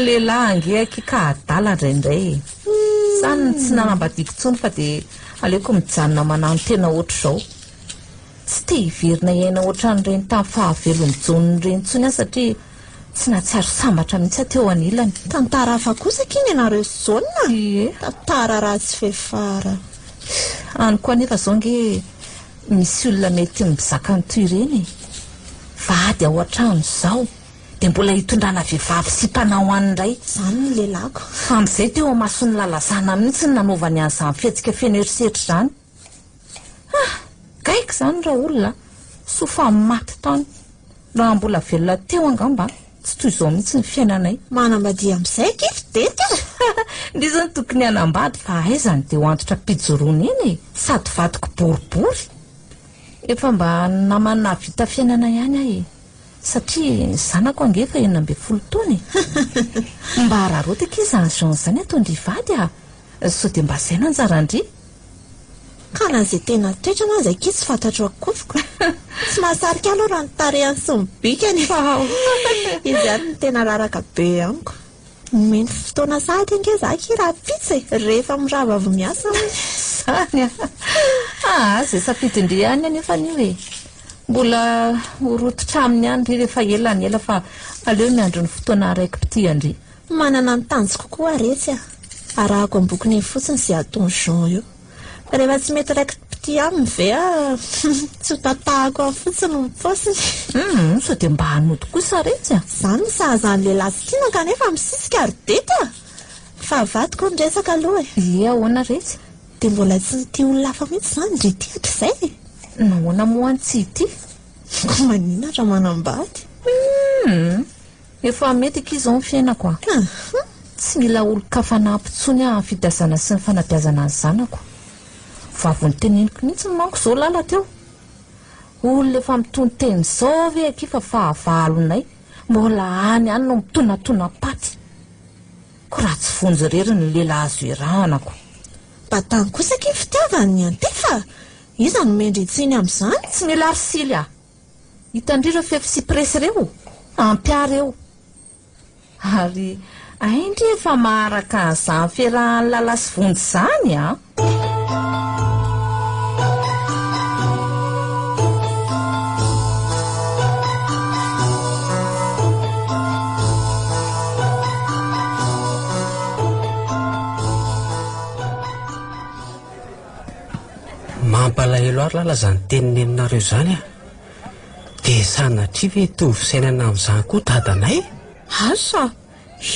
lehilahy angeaky ka adala indraindray zany tsy nanambadiko tsony fa dia aleoko mijanona manano tena ohatr' izao tsy te hiverina iaina ohatran'ireny tamin'ny fahavelon'ny jonony ireny tsony a satria tsy natsiaro sambatra mihitsy ateo anilany tantara hafa kosa kiny ianareo sy jaune ie tantara ratsy fefara any koa anefa zao nge misy olona mety mizaka ny toy ireny vady ao an-trano zao dia mbola hitondrana vehivavy sy mpanao an'indray izany ny lelako fa amin'izay teo masony lalazana mihitsy ny nanaovany an'izany fihetsika feno eritseritra izany gaiko izany raha olona sofa maty tany raha mbola velona teo angamba tsy toy izao mihitsy ny fiainanay manambady amin'izay kifidety ndi zany tokony hanambady fa aizany dia ho antotra pijoroana eny sady vadiko boribory efa mba namana vita fiainana ihany ahy satria zanako angefa 12 taona mba hararotaka izy Jean zany atao ndivady sao dia mba zay no anjarandry ka na zay tena toetra na zay kizy fantatro akofiko tsy mahasarika aloha raha nytarehany sy mibikany izy ary ny tena raraka be amiko meny fotoana sady ange zaka raha pitsy rehefa mirava avy miasa zany zay safidindre ihany anefa ny hoe mbola orototra aminy ihany ry rehefa elany ela fa aleo miandro ny fotoana araiky pity andry manana ny tanjo kokoa aretsy arahako ambokiny fotsiny zay ataony Jean io rehefa tsy mety raiky pity aminy ve tsy tatahako ao fotsiny ny posiny sao dia mba hanody kosa retsy zany misahazany lehilahy sy tiana kanefa misisika ary dety fa vadiko ny resaka aloha ie ahoana retsy dia mbola tsy nity olona hafa mihitsy zany ndry tiatra izay nahoana moany tsy ity ko manina raha manambady efa mety ikizy ao ny fiainako tsy mila olo-kafanampitsony fidazana sy ny fanabiazana ny zanako vavony teneniko mihitsy manko zao lala teo olona efa mitony teny zao ve akifa fahavalonay mbola any no mitonatona paty ko raha tsy vonjy rery ny lehilahy azo iranako batany kosa ke fitiavany ny antefa iza no mendritsiny amin'izany tsy mila arsily hitandriro fefisipresy reo ampiareo ary aindry efa maharaka an'izany fiarahany lala sy vonjy zany mampalahelo ary lala zany teniny aminareo zany dia sanatria ve tovy sainana amin'izany koa dadanay asa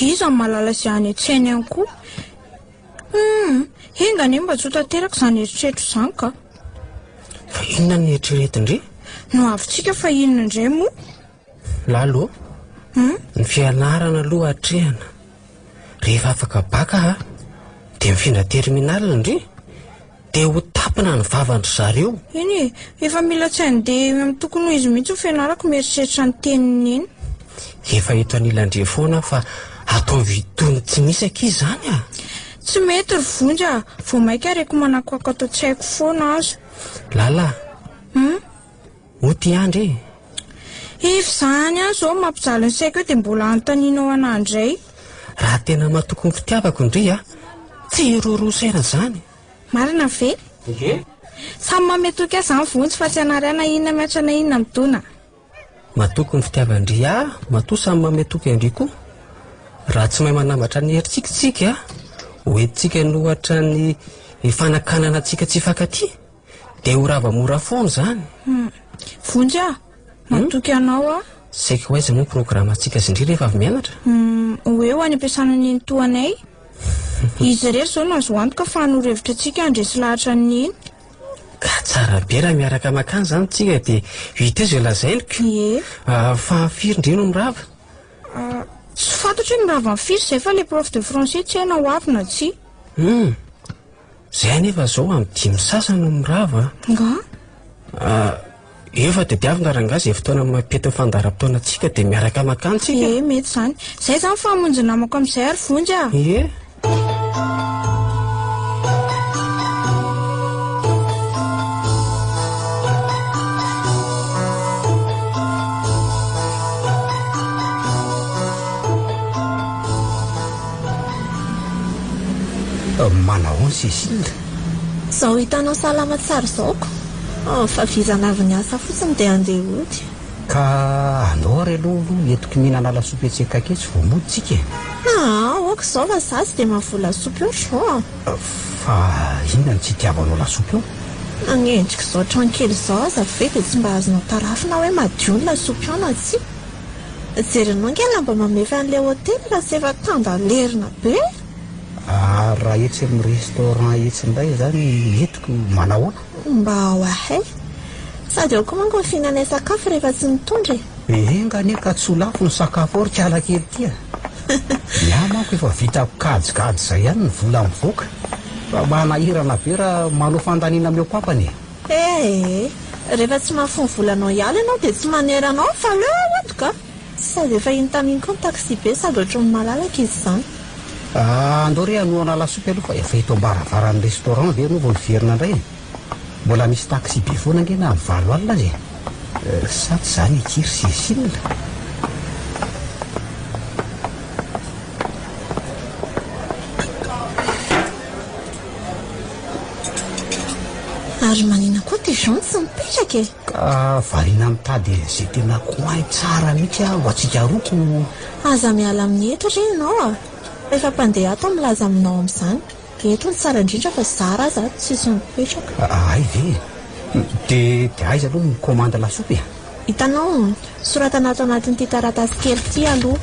iza malala zany etseny ihany koa engany mba tsy ho tanteraka izany eritreretro izany ka fa inona ny eritreretindry no avintsika fa inona indray moa lalo ny fianarana aloha atrehana rehefa afaka baka dia mifindra terminala indry dia ho tapina ny vavandry zareo eny efa mila tsy handeha amin'ny tokony ho izy mihitsy ho fianarako mieritreritra ny teniny eny efa eto anilandre foana fa atao vitony tsy misy akizy zany tsy mety ry vonjy vao maika areko manakoako atao tsy haiko foana azo lala ho ty andry if zany azo ao mampijaly ny saiko eo dia mbola anontanianao anandray raha tena matoko ny fitiavako indry tsy irorosaina zany marina ve samy mametoky azy zany vonjy fa tsy anarana inona miatra na inona mitona matoko ny fitiavandry matoa samy mametoky andry koa raha tsy mahay manambatra ny herintsikatsika hoentsika nohatra ny fanakanana atsika tsy fankaty dia ho rava-mora foana zany vonjy matoky anao saika ho aiza moa programa atsika zindry rehefa avy mianatra hoe ho any ampiasana ny toanay izy rery zao no azo antoka fa hanorevitra atsika andresy lahatra ny iny ka tsara be raha miaraka makany zany tsika dia hita izy lazainiko fa firy indrino mirava tsy fantatro hoe mirava ny firy izay fa le prof de français tsy haina ho avy na tsy zay nefa zao amin'ny 5 sasany no mirava efa dia diavina rangazy fotoana mampety fandaram-potoana atsika dia miaraka makany tsika mety zany zay zany fa hamonjy namako amin'izay ary vonjy manao ny Cécile zao hitanao salama tsara zao ko fa vizana avy ny asa fotsiny dia andeha ody ka anao re aloha etoky mihinana lasopy atsika ketsy vao moditsika oka zao fa zazy dia mahavola lasopy eo zao fa inona ny tsy tiavanao lasopy eo nagnendrika izao trankely izao aza ve dia tsy mba azonao tarafina hoe madio ny lasopy ao na tsy jerenao ngela mba mamefa an'ilay hotely raha sy efa tandalerina be raha etsy amin'ny restaurant etsy indray zany etiko manahoana mba ao ahay sady ao koa manko ny fihinanay sakafo rehefa tsy mitondra engane ka tsy ho lafo ny sakafo ao ry kiala kely tya ia manko efa vitako kajikajy izay ihany ny vola mivoaka fa manahirana be raha manao fandaniana ameo pampany rehefa tsy mahafony volanao hiala ianao dia tsy maneranao fa leo otoka sady efa intaniny koa ny taxi be sady ohatry ny malalaka izy izany andao re anoana lasopy aloha fa efa hito ambaravarany restaurant ve anova niverina indray mbola misy taxi be foana angena amin'ny 20 alina azy sady zany ikiry sesilina ary manina koa ty jean tsy mipetraka ka varina mitady izay tena koay tsara mihitsy ho atsika roko aza miala amin'ny eto re ianao rehefa mpandeha ato milaza aminao amin'izany eto ny tsara indrindra fa zara aza tsisy mipetraka ay ve dia aiza aloha mikomanda lasopy hitanao soratana ato anatin'ity taratasy kely ty aloha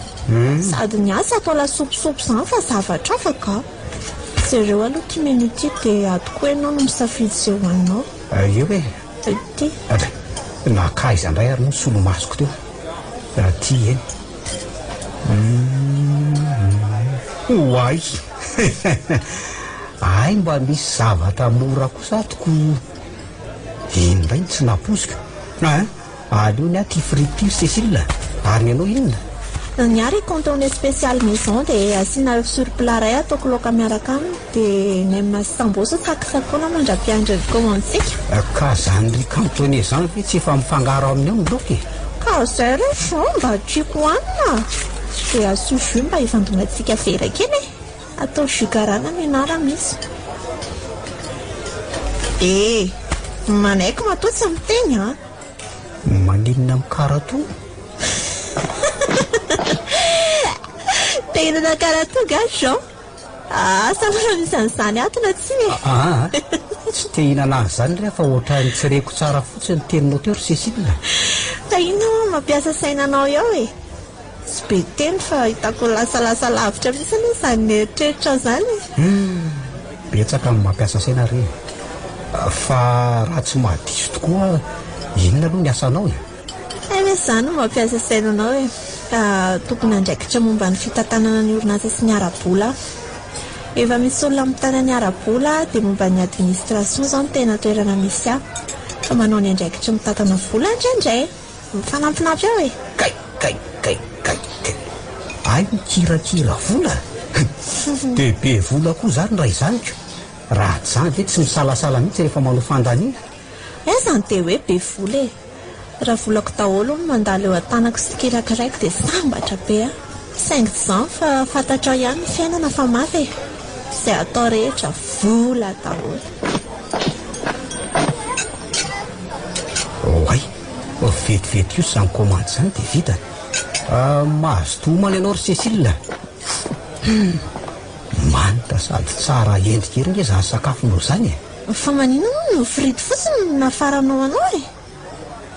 sady ny asa atao lasopisopy izany fa zavatra afaka zareo aloha ty menu ty dia atoko ianao no misafidy izay hoaninao eo e ty nakaiza indray ary no solomasoko teo raha ty eny oay ay mba misy zavatra mora kosa atoko indray tsy naposika aleo ny aty friture Cécile ary ny anao inona ny ary contourné spécial maison dia asiana sur plat ray ataoko laoka miaraka aminy dia nem sambosa sakisakona mandra-piandra ny commandesika ka zany ry cantonné zany ve tsy efa mifangaro aminy ao ny laoka ka zay rehefa mba tiako hoanina dia asoa jus mba hivandonantsika vera kely atao jus garana mianara misy manaiky matotsy amin'ny teny maninona mikarato tehinana karato gasy samana misy an'izany atona tsy tsy te hihinana azy zany rehefa ohatra ny tsireko tsara fotsiny teninao teo ry Cécile fa ino mampiasa sainanao eo tsy be teny fa hitako lasalasa lavitra misy aloha izany eritreritra zany betsaka ny mampiasa saina re fa raha tsy mahadiso tokoa inona aloha ny asanao misy zany no mampiasa sainanao tokony andraikitra momba ny fitantanana ny orinasa sy ny arabola efa misy olona mitana ny arabola dia momba ny administration zao ny tena toerana misy fa manao ny andraikitra mitantana vola indraindray mifanampinampy ao ay mikirakira vola dia be vola koa zany raha izanyko raha zany ve tsy misalasala mihitsy rehefa manao fandaniana zany dia hoe be vola raha volako daholo no mandalo eo an-tanako sy kirakiraiky dia sambatra be saingy izany fa fantatra ihany ny fiainana fa mafy izay atao rehetra vola daholo ay vetivety io zany komandy zany dia vita mahazo tomany ianao ry Cécile manitra sady tsara endrika ery nge zany sakafonao zany fa manino no frity fotsiny nafaranao anao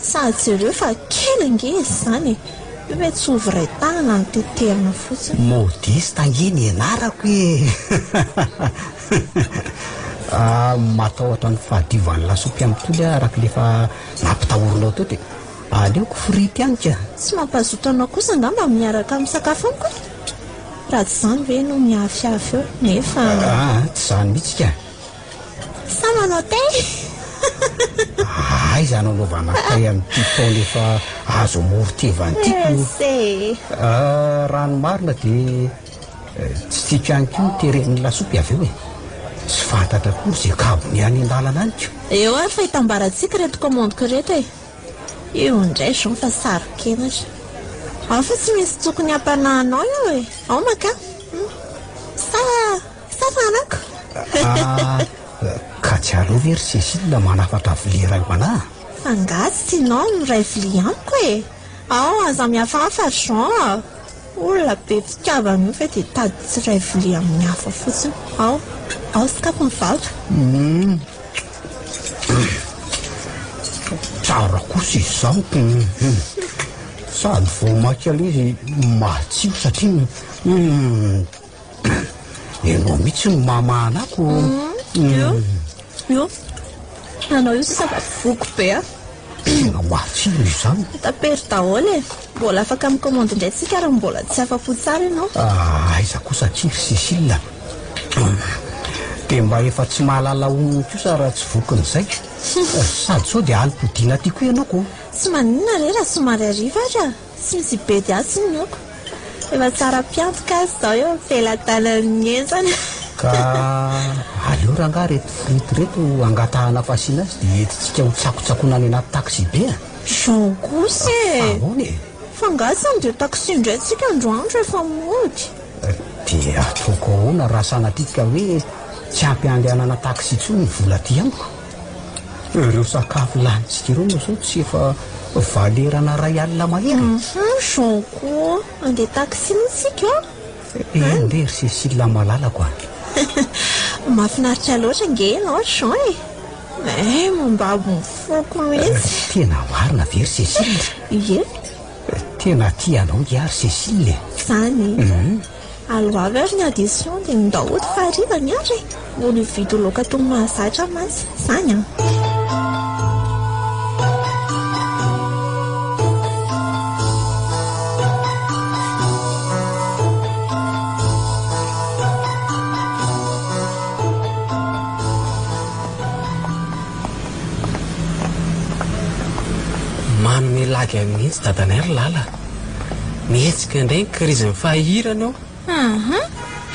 sady zareo fa kely nge izy zany hoe tsy oviray tanana ny tetehana fotsiny modiste angeny ianarako matahotra ny fahadiovan'ny lasopy amin'ny toly araka lefa nampitahorinao teo dia aleoko frity ihany ka tsy mampazoto anao kosa ngamba miaraka amin'ny sakafo amiko raha tsy zany ve no miafiafy eo nefa tsy zany mihitsy ka sa manao te ay zany anaovana tay amin'ity taona efa azo morotevanytiako raha ny marina dia tsy tiako ihany ko teren'ny lasopy avy eo tsy fantatra kory zay kabony any an-dalana anyko eo ary fa hitambarantsika reto commandeko reto io indray jean fa sarokenatra ao fa tsy misy tokony hampanahanao eo ao maka sa fanako ka tsy aleo very Cécile manafatra vilia ray manahy angasy tinao no ray vilia amiko ao aza mihafahafa jean olona be fitiavana io fa dia tady tsy ray vilia amin'ny hafa fotsiny ao sikapo mivalika tsara kosa izao sady voamaky aloha izy matsio satria ianao mihitsy ny mamanako io anao io sisa voko be a tena matsio izany tapery daholo e mbola afaka mikomandy indray tsika raha mbola tsy afa-po tsara ianao aiza kosa kiry Cécile dia mba efa tsy mahalala onony kosa raha tsy vokin'izay sady sao dia alipodiana tiako ianao ko tsy maninona re raha somary ariva ary a tsy misy be dia sy nyoko efa tsara mpiantoka azy zao eo felatana mienzana ka aleo raha nga reto frity reto angatahana fasina azy dia etitsika ho tsakotsakoana any anaty taxi be a Jean kosa ahony e fa ngasany dia taxi indray tsika androandro efa mody dia ataoko ahoana raha sanatika hoe tsy ampy andehanana taxi intsony ny vola ty amiko ireo sakafo lanitsika ireo moa zao tsy efa valerana ray alina mahery Jean koa andeha taxi mitsika ndery Cécile malalako a mahafinaritra loatra nge ianao Jean e mombabo mifoko mihitsy tena marina very Cécile ie tena tianao iary Cécile zany aloavy ary ny addition dia mindahody fa hariva ny ary no nividy loka tony mahazatra mantsy zany a manome lagy amin'intsy dadanay ry lala mihetsika indray nykirizin'ny fahirana ao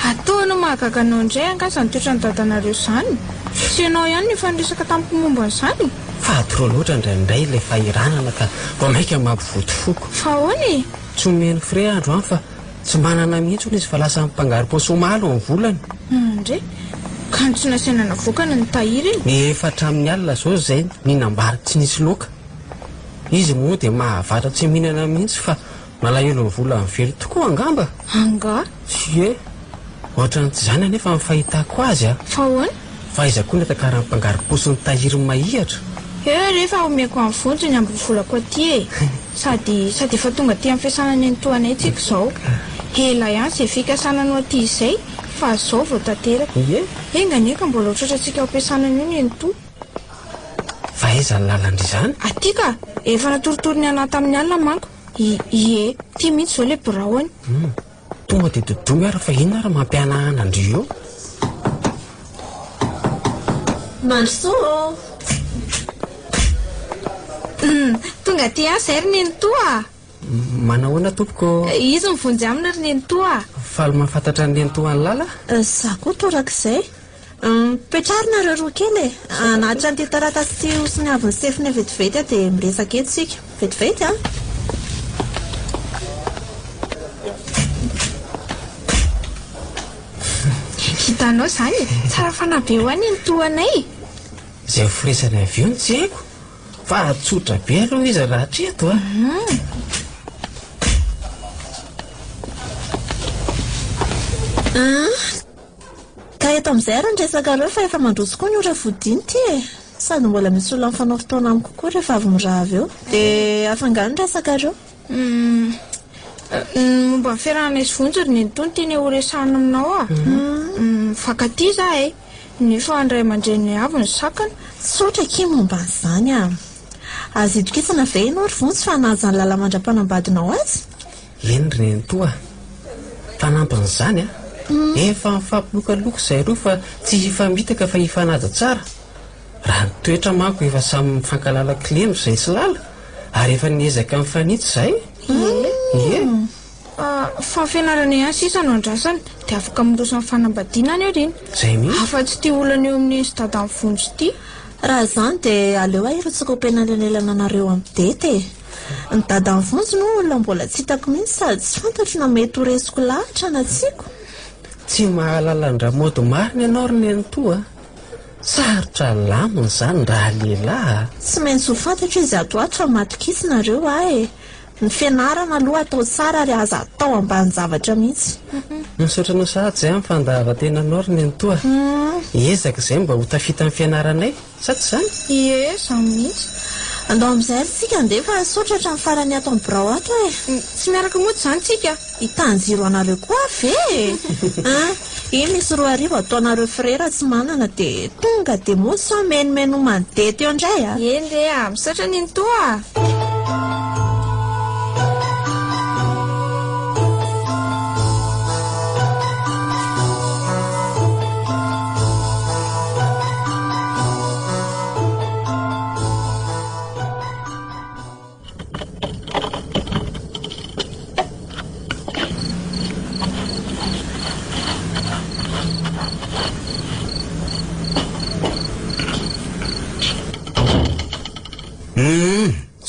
ataonao mahagaga anao indray angasany toetra ny dadanareo izany sy ianao ihany nifanresaka tamin'ny momba an'izany fa atorao loatra indraindray ilay fahiranana ka mba maika mampivoto-foko fa hoany tsy omeny fray andro any fa tsy manana mihitsy ona izy fa lasa mipangary-posomalo amin'ny volany ndre ka ny tsy nasenana vokana ny tahiry iny efatra amin'ny alina zao izay mihinambary tsy nisy loka izy moa dia mahavatra tsy mihinana mihitsy fa malahelo ny vola mively tokoa angamba anga sy e ohatran'ny tsy zany anefa mifahitako azy a fa hoany fa iza koa netakaraha mipangary-posony tahiry mahihatra rehefa omeko amin'ny vonjy ny amby volako aty sady efa tonga ty amin'ny fiasanany antoanay tsika izao ela ihany izay fikasananao aty izay fa zao vao tanteraka enganeka mbola otratratsika ao ampiasanany io ny anto fa aiza ny lalandry izany aty ka efa natoritory ny anaty amin'ny alina manko ie ty mihitsy zao le braony tonga dia dodomy ary fa inona ary mampianahana andrio eo mandrosoa tonga ty azy zay ry ny entoa manahoana tompoko izy mivonjy amina ry ny entoa faly mahafantatra ny entoany lala za koa torak'izay petrarina roa kely anatitra ny ty taratasy ty osiny avy ny sefiny vetivety dia miresaka eto sika vetivety a hitanao zany tsara fanabe ho any entoanay izay firesana avy eo ny tsy haiko fa atsotra be aloha izy raha treto a ka eto amin'izay ary nresaka reo fa efa mandroso koa ny ora vodiny ty sady mbola misy olona mifanao fotoana amiko koa rehefa avy miraha avy eo dia afangano ny resaka reo momba ny fiarahana izy vonjy ry ny entony teny horesahana aminao a fakaty za nefa andray aman-dreny avy ny sakana sotra ke momba an'izany a azo itokisana ve ianao ry vonjy fa nahaza ny lala mandram-panambadinao azy eny ry nentoa fanampin'izany a efa mifampilokaloka izay roa fa tsy hifambitaka fa hifanaja tsara raha nitoetra manko efa samy mifankalala kilemy izay tsy lala ary efa niezaka mifanitsy izay fa fianarana ihany sisa no andrasany dia afaka mirosa ny fanambadinany eo reny zay mihitsy afa tsy tia olana eo amin'ny sy dada amin'ny vonjy ity raha zany dia aleo ahirotsaka ompianalenelana anareo amin'ny dety ny dada amin'ny vonjy no olona mbola tsy hitako mihitsy sady tsy fantatro na mety ho resiko lahatra na tsiako tsy mahalala ny ramody mariny ianao ry ny entoa sarotra laminy izany raha lehilahy tsy maintsy ho fantatro izy atoatra matokisynareo ny fianarana aloha atao tsara ary aza atao ambany zavatra mihitsy misaotrana sahady izay amin'ny fandahavan-tenanao ry ny entoa ezaka izay mba ho tafita amin'ny fianaranay sa tsy izany zany mihitsy andao amin'izay ary tsika ndefa sotratra ny farany ato amin'ny birao ato e. Tsy miaraka moa zany tsika. Hitany ziro anareo koa ve iny misy 2 arivo ataonareo frera tsy manana dia tonga dia moa sa menomeno mandeha teo indray a. Ende misaotra niny toa.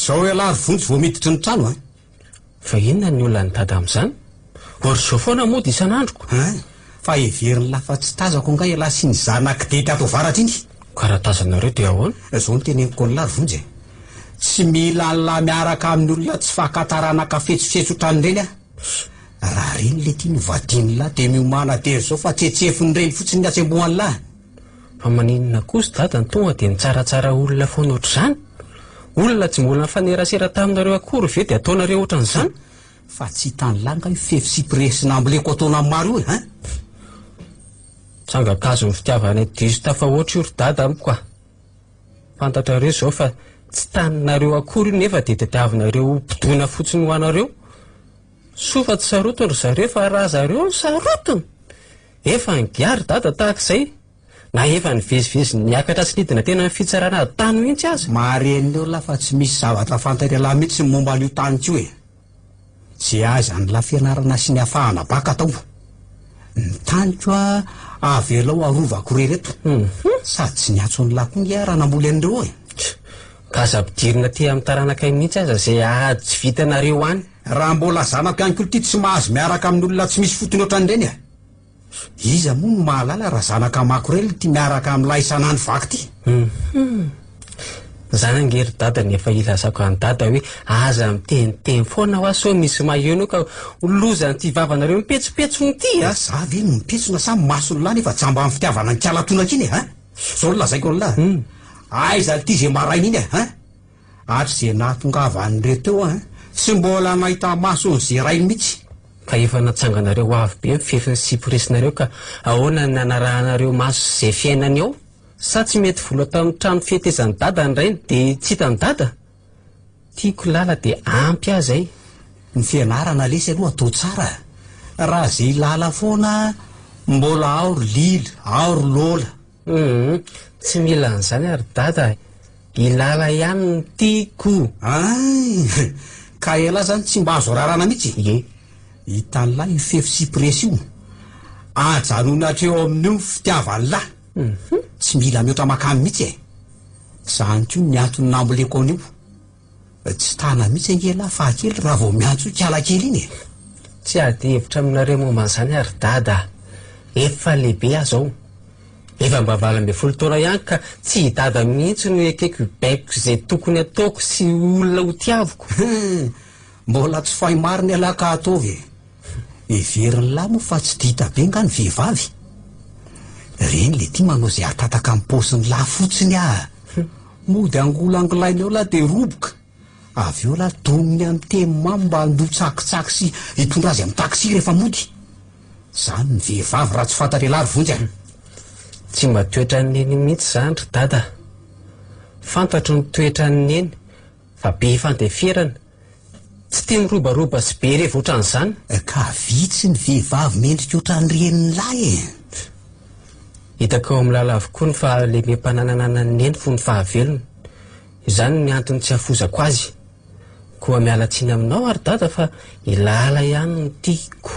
Zao hoe lary vonjy vao miditry ny trano fa inona ny olona ny dada amin'izany ory zao foana mody isan'androko fa everiny lafa tsy tazako nga ela sy ny zanak dety ato varatra iny karatazanareo dia ahoana zao ny teneniko ny lary vonjy tsy mila nla miaraka amin'ny olona tsy fahakantarana kafetsofetsotrany reny raha reny le tia novadiny lahy dia miomana tery zao fa tsetsefony reny fotsiny ny atsembohany lahy fa maninona kosa dada ny tonga dia nitsaratsara olona foana ohatr'izany olona tsy mbola fanerasera taminareo akory ve dia ataonareo ohatran'izany fa tsy hitany langa io fefy sy presina amboleko ataona amin'ny maro io sangakazo ny fitiavana diso tafa ohatry io ry dada amiko a fantatrareo zao fa tsy taninareo akory io nefa dia tadiavinareo mpidona fotsiny ho anareo sofa tsy sarotony ry zareo fa raha zareo ny sarotony efa ngiary dada tahak'izay na efa nivezivezy niakatra tsy lidina tena ny fitsarana tany mihitsy azy mareniny eo lafa tsy misy zavatra fantarela mihitsy ny momba an'io tanytsy io tsy azy any la fianarana sy ny afahana baka atao ny tanyko avelao arovako rereto sady tsy niatsony lakongy raha namboly an'ireo gaza-pidirina ty amin'ny taranakay mihitsy aza zay ady tsy vitanareo any raha mbola zanako ihany koly ty tsy mahazo miaraka amin'ny olona tsy misy fotony ohatran'ireny iza moa no mahalala raha zanaka makorely ty miaraka amin'nylay isan'andro vaky ty zanangery dada ny efa ilazako any dada hoe aza miteniteny foana ho aso misy maheno ka loza ny ty vavanareo mipetsopetsony ty za ve no mipetsona sa masony lahy nefa jamba amin'ny fitiavana ny kalatonaka iny zao no lazaiko an'lahy aiza ty zay maraina iny atry zay nahatongavany reteo tsy mbola nahita masony zay rainy mihitsy ka efa natsanganareo avy be mifefiny sipresinareo ka ahoana ny nanarahanareo maso zay fiainany ao sa tsy mety vola tamin'ny trano fietezany dada ny rainy dia tsy hitany dada tiako lala dia ampy azay ny fianarana lesy aloha atao tsara raha zay lala foana mbola aory lila aory lola tsy mila n'izany ary dada ilala ihany ny tiako ka ela zany tsy mba azo rarana mihitsy hitan'lahy io fefy sipresy io ajanonatra amin'io fitiavany lahy tsy mila mihoatra makamy mihitsy zany ko ny antony namboleko an'io tsy tana mihitsy angela fahakely raha vao miantso kialakely iny tsy ady hevitra aminareo momban'izany ary dada efa lehibe azao efa mba 20 taona ihany ka tsy dada mihitsy no ekeko baiko zay tokony ataoko sy olona ho tiaviko mbola tsy fahy mariny alaka ataovy everiny lahy moa fa tsy dita be nga ny vehivavy reny le ty manao zay atataka amin'ny posiny lahy fotsiny mody angolangolainy eo lahy dia roboka avy eo lahy dominy amin'ny temimamy mba handotsakitsaky sy hitondra azy amin'ny taksi rehefa mody zany ny vehivavy raha tsy fantary lary vonjy tsy mba toetra ny neny mihitsy zany ry dada fantatro ny toetra ny neny fa be fandeferana tsy tia mirobaroba sy be rehefa ohatran'izany ka vitsy ny vehivavy mendrika ohatran'ny reniny lahy hitako ao amin'ny lala avokoa ny fahalemem-panananana ny neny fo ny fahavelona izany ny antony tsy hafozako azy koa mialatsiny aminao ary dada fa ilala ihany ny tiako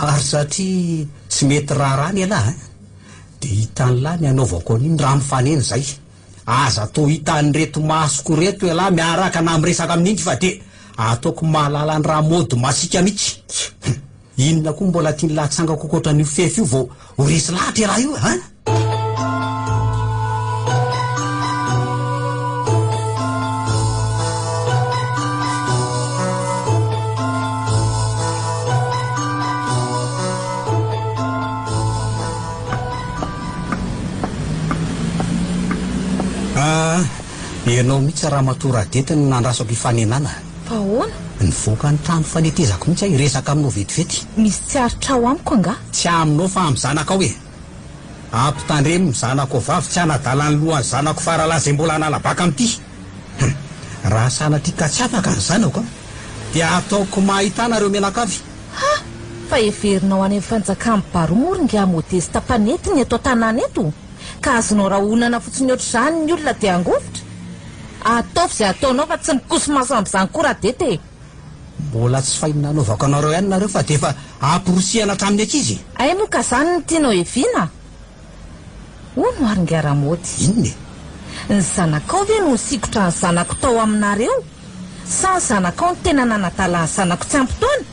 ary satria tsy mety raharany alahy dia hitany lahy ny anaovako an'iny raha mifaneny zay aza atao hitany reto masoko reto alahy miaraka na miresaka amin'iny fa dia ataoko mahalala ny raha mody masika mihitsy inona koa mbola tia ny lahtsangako koatran'io fefy io vao ho resy lahatra raha io Ianao mihitsy raha matoradety no nandrasako ifanenana. Fa ahoana? Nivoaka ny trano fanetezako mihitsy aho iresaka aminao vetivety. Misy tsy aritrao amiko anga? Tsy aminao fa amin'ny zanaka hoe ampitandremo ny zanako vavy tsy anadalany lohany zanako faralahy izay mbola nalabaka amin'ity. Raha sanatika tsy afaka ny zanako dia ataoko mahitana ireo menakavy. Ha! Fa everinao any amin'ny fanjakana baromoringa modesta mpanety ny eto tanàna eto, ka azonao raha onana fotsiny ohatr'izany ny olona dia angovitra. Ataovy izay ataonao fa tsy mikoso maso amin'izany koradety. Mbola tsy fahina naovako anareo ihany nareo fa dia efa amporosihana hatramin'ny ankizy. Ay moa ka izany no tianao eviana? Hono aringara-mody. Inona? Ny zanakao ve no nisikotra ny zanako tao aminareo? Sa ny zanakao ny tena nanadala ny zanako tsy ampy-taona?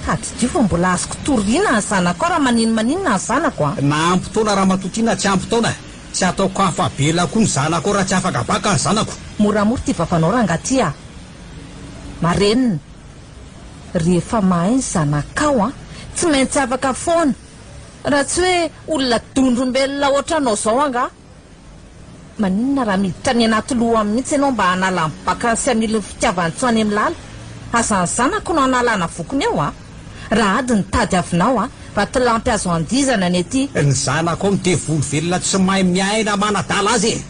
Hadidio fa mbola azoko toriana ny zanakao raha maninona ny zanako Na ampy-taona raha matotiana tsy ampy-taona. Tsy ataoko afabela koa ny zanako raha tsy afaka baka ny zanako. Moramora ty vavanao rangaty marenina. Rehefa mahay ny zanakao tsy maintsy afaka foana. Raha tsy hoe olona dondrombelona ohatranao zao anga. Maninona raha miditra ny anaty loha mihitsy ianao mba hanala mibaka sy hamily ny fitiavan-tso any amin'ny lala. Azany zanako no analana vokony eo raha ady ny tady avinao raha tilampy azo andizana ny ety. Ny zanako mide volo velona tsy mahay miaina manadala azy.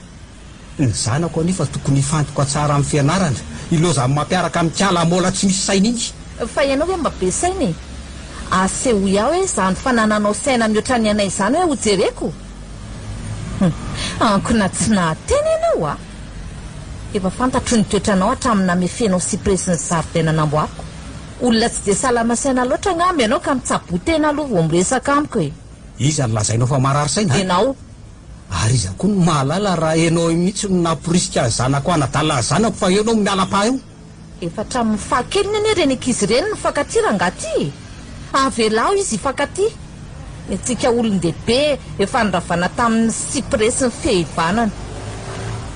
Ny zanako anefa tokony hifantoka tsara amin'ny fianarana iloza mampiaraka amin'ny kiala mola tsy misy saina iny. Fa ianao hoe mabe saina aseho iaho hoe izany fanananao saina mihoatra ny anay izany hoe hojereko. Ankona tsy nahateny ianao efa fantatro ny toetranao hatramin'ny namefenao sipresy ny zaridaina namboariko. Olona tsy dia salama saina loatra ngamby ianao ka mitsabotena aloha vao miresaka amiko Iza ny lazainao fa marary saina? Ianao. Ary iza koa no mahalala raha ianao mihitsy no naporisika zanako anadala zanako fa ianao miala-pa eo. Efa hatramin'ny fahakeliny anie reny ankizy ireny no fankatỳ rangaty. Avelao izy hifankaty. Etsika olon-dehibe efa nravana tamin'ny sipresy ny fehivanana.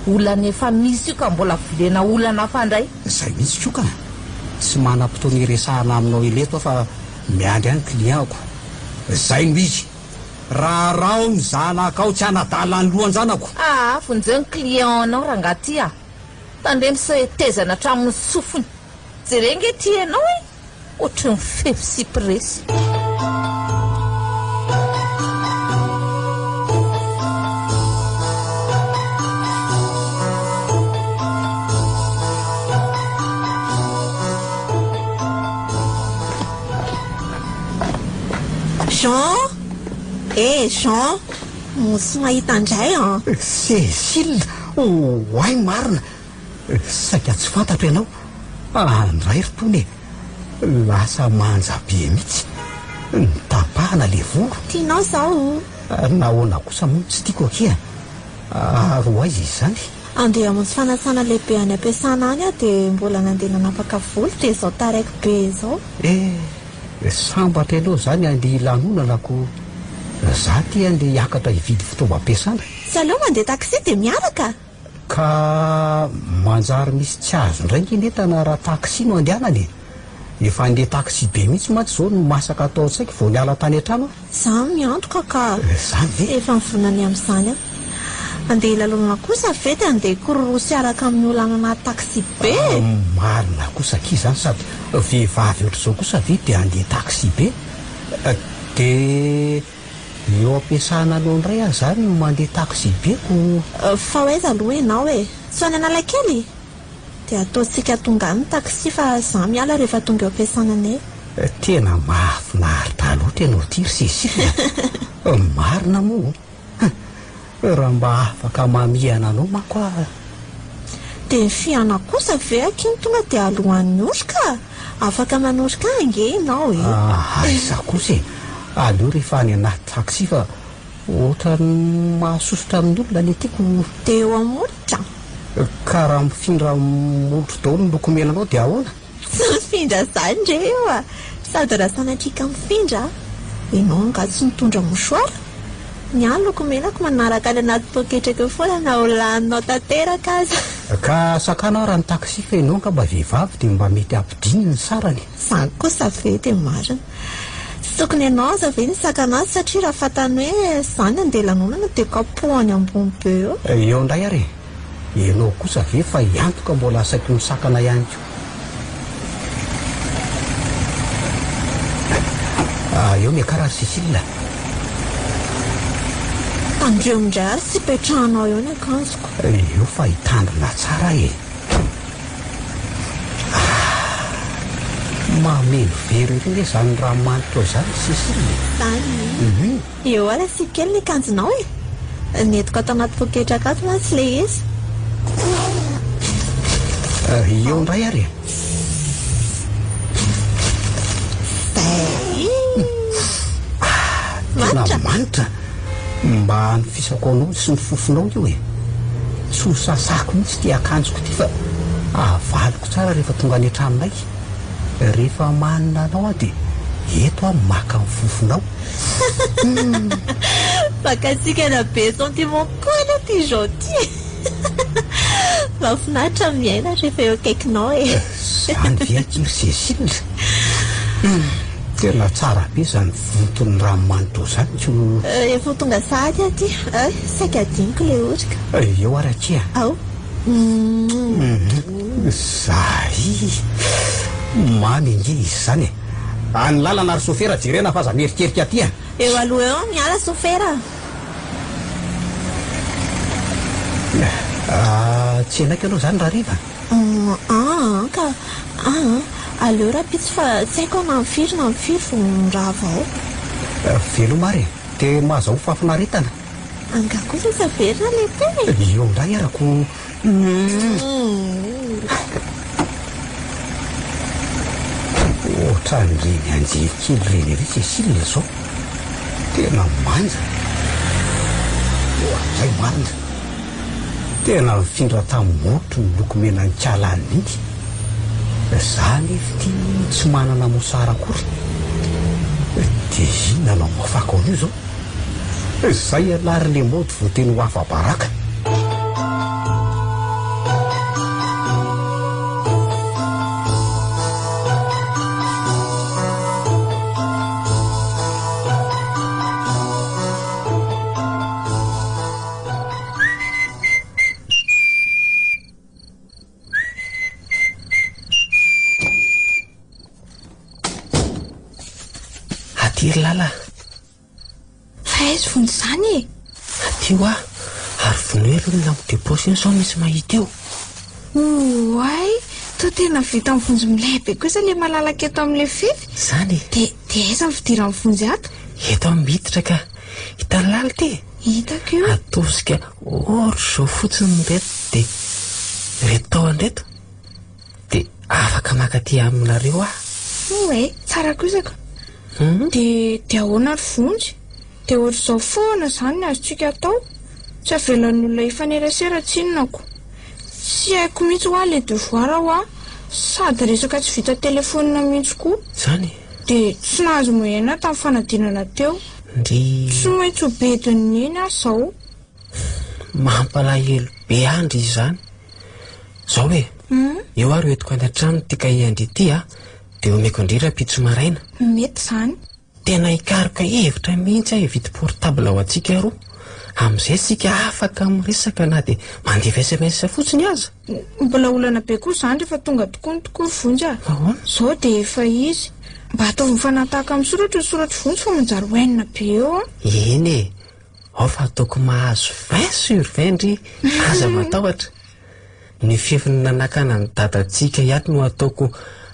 Olana efa misy io ka mbola volena olana fandray. Izay mihitsy koa ka. Tsy manam-potoana iresahana aminao ileto fa miandry any klientako. Izay no izy. Raha ny zanakao tsy anadala ny lohany zanako. Fonjeo ny clientanao rangaty tandremy sy tezana hatramin'ny sofiny. Jerenge ty ianao ohatry ny fefy sipresy. Jean? Jean? Sy mahita indray Cécile, hoay marina. Saika tsy fantatro ianao. Andray ritony lasa manja be mihitsy. Nitapahana le volo. Tianao zao? Nahoana kosa moa tsy tiako akia. Aro aiza izany? Andeha amonjy fanasana lehibe any ampiasana any dia mbola nandeha nanapaka volo dia izao taraiky be izao. Sambatra ianao zany andeha lanonanako. Za ty andeha hiakatra hividy fitaova ampiasana. Sy aleo mandeha taxi dia miaraka. Ka manjary misy tsy azo indray ngenetana raha taxi no andehanany. Efa andeha taxi be mihitsy mantsy zao no masaka atao an-tsaiko vao niala tany an-trano. Za miantoka ka. Zany ve? Efa mivoronany amin'izany andeha ilalona kosa vety andeha kororosy araka amin'ny olana anaty taxi be. Marina kosa ki zany sady vehivavy ohatr'izao kosa ve dia andeha taxi be. Dia eo ampiasana anao indray zany no mandeha taxi be ko. Fa hoaiza aloha ianao tsy any Analakely dia ataontsika tonga ny taxi fa za miala rehefa tonga eo ampiasana anay. Tena mahafinaritra loatra ianao ty ry Cécile. Marina moa. Raha mba afaka mamihana anao mako dia ny fiana kosa ve akiny tonga dia alohan'ny orika afaka manorika ange ianao Aiza kosa aleo rehefa any anaty taxi fa ohatra mahasosotra amin'ny olona ny tiako. Dia eo amolotra ka raha mifindra molotro daholo ny lokomena anao dia ahoana? Tsy mifindra zany ndre eo sady raha sanatrika mifindra ianao nga tsy mitondra mosoara. Ny any lokomenako manaraka any anaty poketraka foana na olaninao tanteraka aza. Ka sakana raha ny taxi fa ianao nga mba vehivavy dia mba mety ampidiny ny sarany. Zany kosa ve dia marina. Tsy tokony ianao aza ve ny sakana azy satria raha fatany hoe zany andeha lanonana dia kapohany ambony be eo. Eo indray ary ianao kosa ve fa iantoka mbola saiky misakana ihany ko eo miakarary Cécile tandreo indray ary sy petrahanao eo ny akanjoko io fa hitandrina tsara e mameno very ireny zany raha manitra zany Cécile tany eo ary asiaka kely ny akanjonao e netiko atao anaty poketra akato matsy le izy eo indray ary tena manitra mba ny fisakoanao sy ny fofonao io e sy ho sasako mihitsy ty akanjoko ty fa avaliko tsara rehefa tonga any atraminay rehefa manina anao a dia eto a maka ny fofonao bakasika be sentiment koa aloha ty gentil mahafinaritra miaina rehefa eo akaikinao e zany viakiry Cécile tena tsara be zany vontony ranomanitra zany ko efa tonga sady aty saika adiniko le otrika eo ary akia ao zay mamy nge izy zany e any lalana ary sofera jerena fa za mierikerika aty a eo aloha eo miala sofera tsy enaika aloha zany raha riva ka aleo raha pitsy fa tsy haiko na mifiry fo raha vao velo mary dia mahazao fahafinaretana anga kosa saverina le teny eo indray arako ohatran'ireny anjelikely reny ry Cécile zao tena manja zay marina tena mifindra tamin'ny motro ny lokomena ny kalany iny zany ty tsy manana mosara akory dia inanao mafako an'io zao zay alary le mody voateny ho afa-baraka atiry lala fa aizy vonjy zany e atio a ary vono elo ny lampo deposy iny sao misy mahita eo oay to tena vita amin'ny vonjy milehibe kosa le malalaka eto amin'le fefy zany de aiza ny fidira amin'ny vonjy ato eto amiditra ka hitany lala ty hitako io atosika ohatra zao fotsiny reto dia reto taoany reto dia afaka makaty aminareo a oe tsara kosako de ahoana ry vonjy de ohatra zao foana zany ny azotsika atao tsy avelan'ny olona ifanerasera tsinonako tsy haiko mihitsy ho a le devoir ho a sady resaka tsy vita telefonina mihitsy koa zany de tsy nahazo moyena tamin'ny fanadinana teo ndry tsy maintsy ho bediny eny aho zao mampalahelo be andry izy zany zao hoe eo ary hoetiko any an-trano tika iandry ity a dia omeko indrindra pitso maraina mety zany tena hikaroka hevitra mihitsy aho hividy portable ao antsika roa amin'izay sika afaka miresaka na dia mandefa SMS fotsiny aza mbola olana be koa zany rehefa tonga tokoa ny tokoa ry vonjy a zao dia efa izy mba ataovy mifanatahaka amin'ny soratra ny soratra vonjy fa manjary hoenina be eo a eny e ao fa ataoko mahazo 20/20 ndry aza matahotra ny fefiny nanakana ny dadantsika iato no ataoko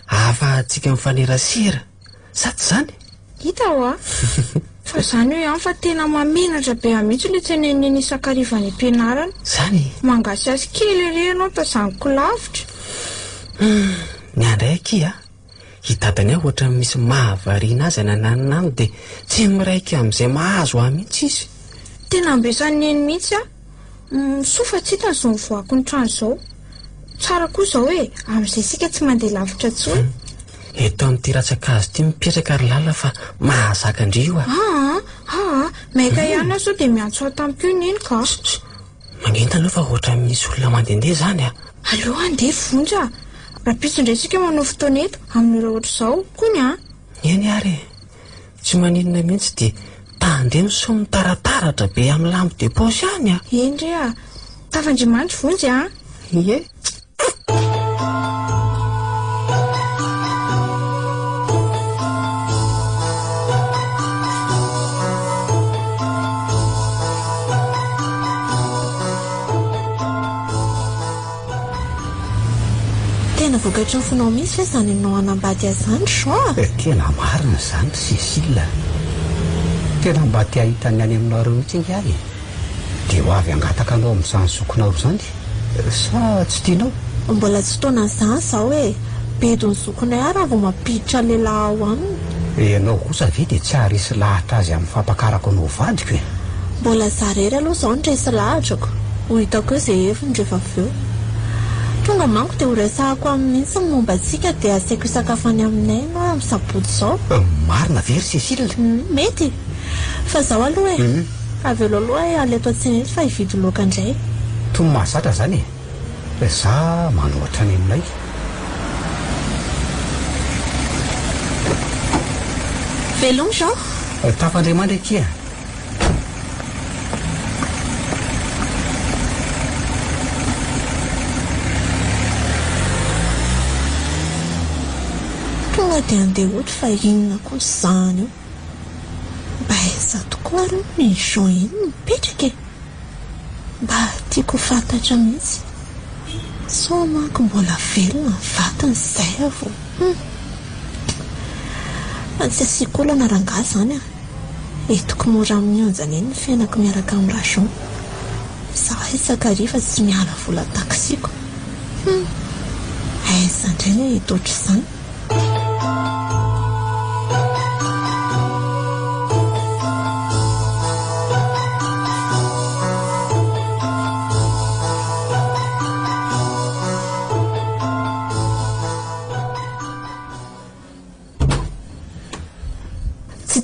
afahantsika mifanerasera sady zany hita ho a fa zany hoe any fa tena mamenatra be amihitsy le tseneneny isan-kariva ny ampianarana zany mangasy azy kely ire anao tazaniko lavitra ny andray aky a hitadany aho ohatra misy mahavariana azy nananina any dia tsy miraiky amin'izay mahazo ahy mihitsy izy tena ambesan'ny eny mihitsy a sofa tsy hitany zao mivoako ny trano zao tsara koa zao hoe amin'izay sika tsy mandeha lavitra tsony eto amin'ity ratsakazo ity mipetraka ary lala fa mahazaka indri io a maika ihany aho zao dia miantso atamiko io neny ka manenta aloha fa ohatra misy olona mandehandeha zany a aloha andeha vonjy a raha pitso indray sika manao fotoana eto amin'ny ora ohatra zao kony a eny ary tsy maninona mihitsy dia tandreny so mitarataratra be amin'ny lampo deposy any a endre a tafandrimanitry vonjy a. Ie. Tena vokatry ny fonao misy hoe zany aminao anambady azany soa. Tena marina zany Cécile. Tena mba tia hitany any aminareo mihitsy ingahy. Dia ho avy angataka anao amin'izany zokonao zany. Sa tsy tianao? Mbola tsy fotoana izany zaho hoe bedony zokonay raha vao mampiditra lehilahy ao aminy. Ianao kosa ve dia tsy haharesy lahatra azy amin'ny fampakarako anao vadiko e? Mbola zarery aloha izao nresy lahatrako. Ho hitako hoe izay hefiny rehefa avy eo. Tonga manko dia ho resahako amin'ny mihitsy ny momba antsika dia asaiko hisakafany aminay no amin'ny sabotsy izao. Marina very Cécile. Mety. Fa zaho aloha e. Avelo aloha e aleto an-tsena eto fa hividy loaka indray. Toy mahazatra zany e. Za manoatra any aminay. Velomy zao. Tapandriamandry aty a. Tonga dia andeha oto fa inona koa izany io. Mba aiza tokoa aloha ny Jean iny mipetraka e. Mba tiako fantatra mihitsy. So manko mbola velona ny vatany izay avo. Tsy asiako olana rangahy zany a. Etoko mora amin'ny onjany eny ny fiainako miaraka amin'ny Jean. Zaho isakariva tsy miala vola taksiko. Aiza indray ny hitotry izany.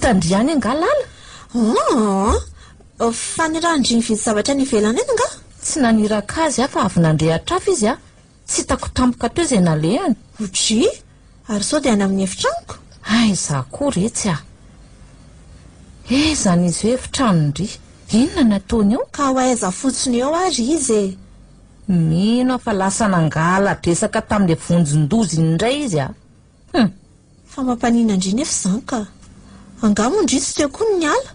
Tandriany nga lala? Fanirandriny vidy zavatra ny ivelany eny nga? Tsy naniraka azy fa avy nandrehatra afy izy a. Tsy hitako tampoka teo izay nalehany. Otry? Ary sao dia any amin'ny efitranoko? Ay, za koa retsy a. Zany izy hoe efitranondry. Inona nataony eo? Ka ho aiza fotsiny eo ary izy e. Mino fa lasa nangala dresaka tamin'ilay vonjin-dozy indray izy a. Fa mampanina indriny efa izany ka. Angamo indrisy teo koa ny ala.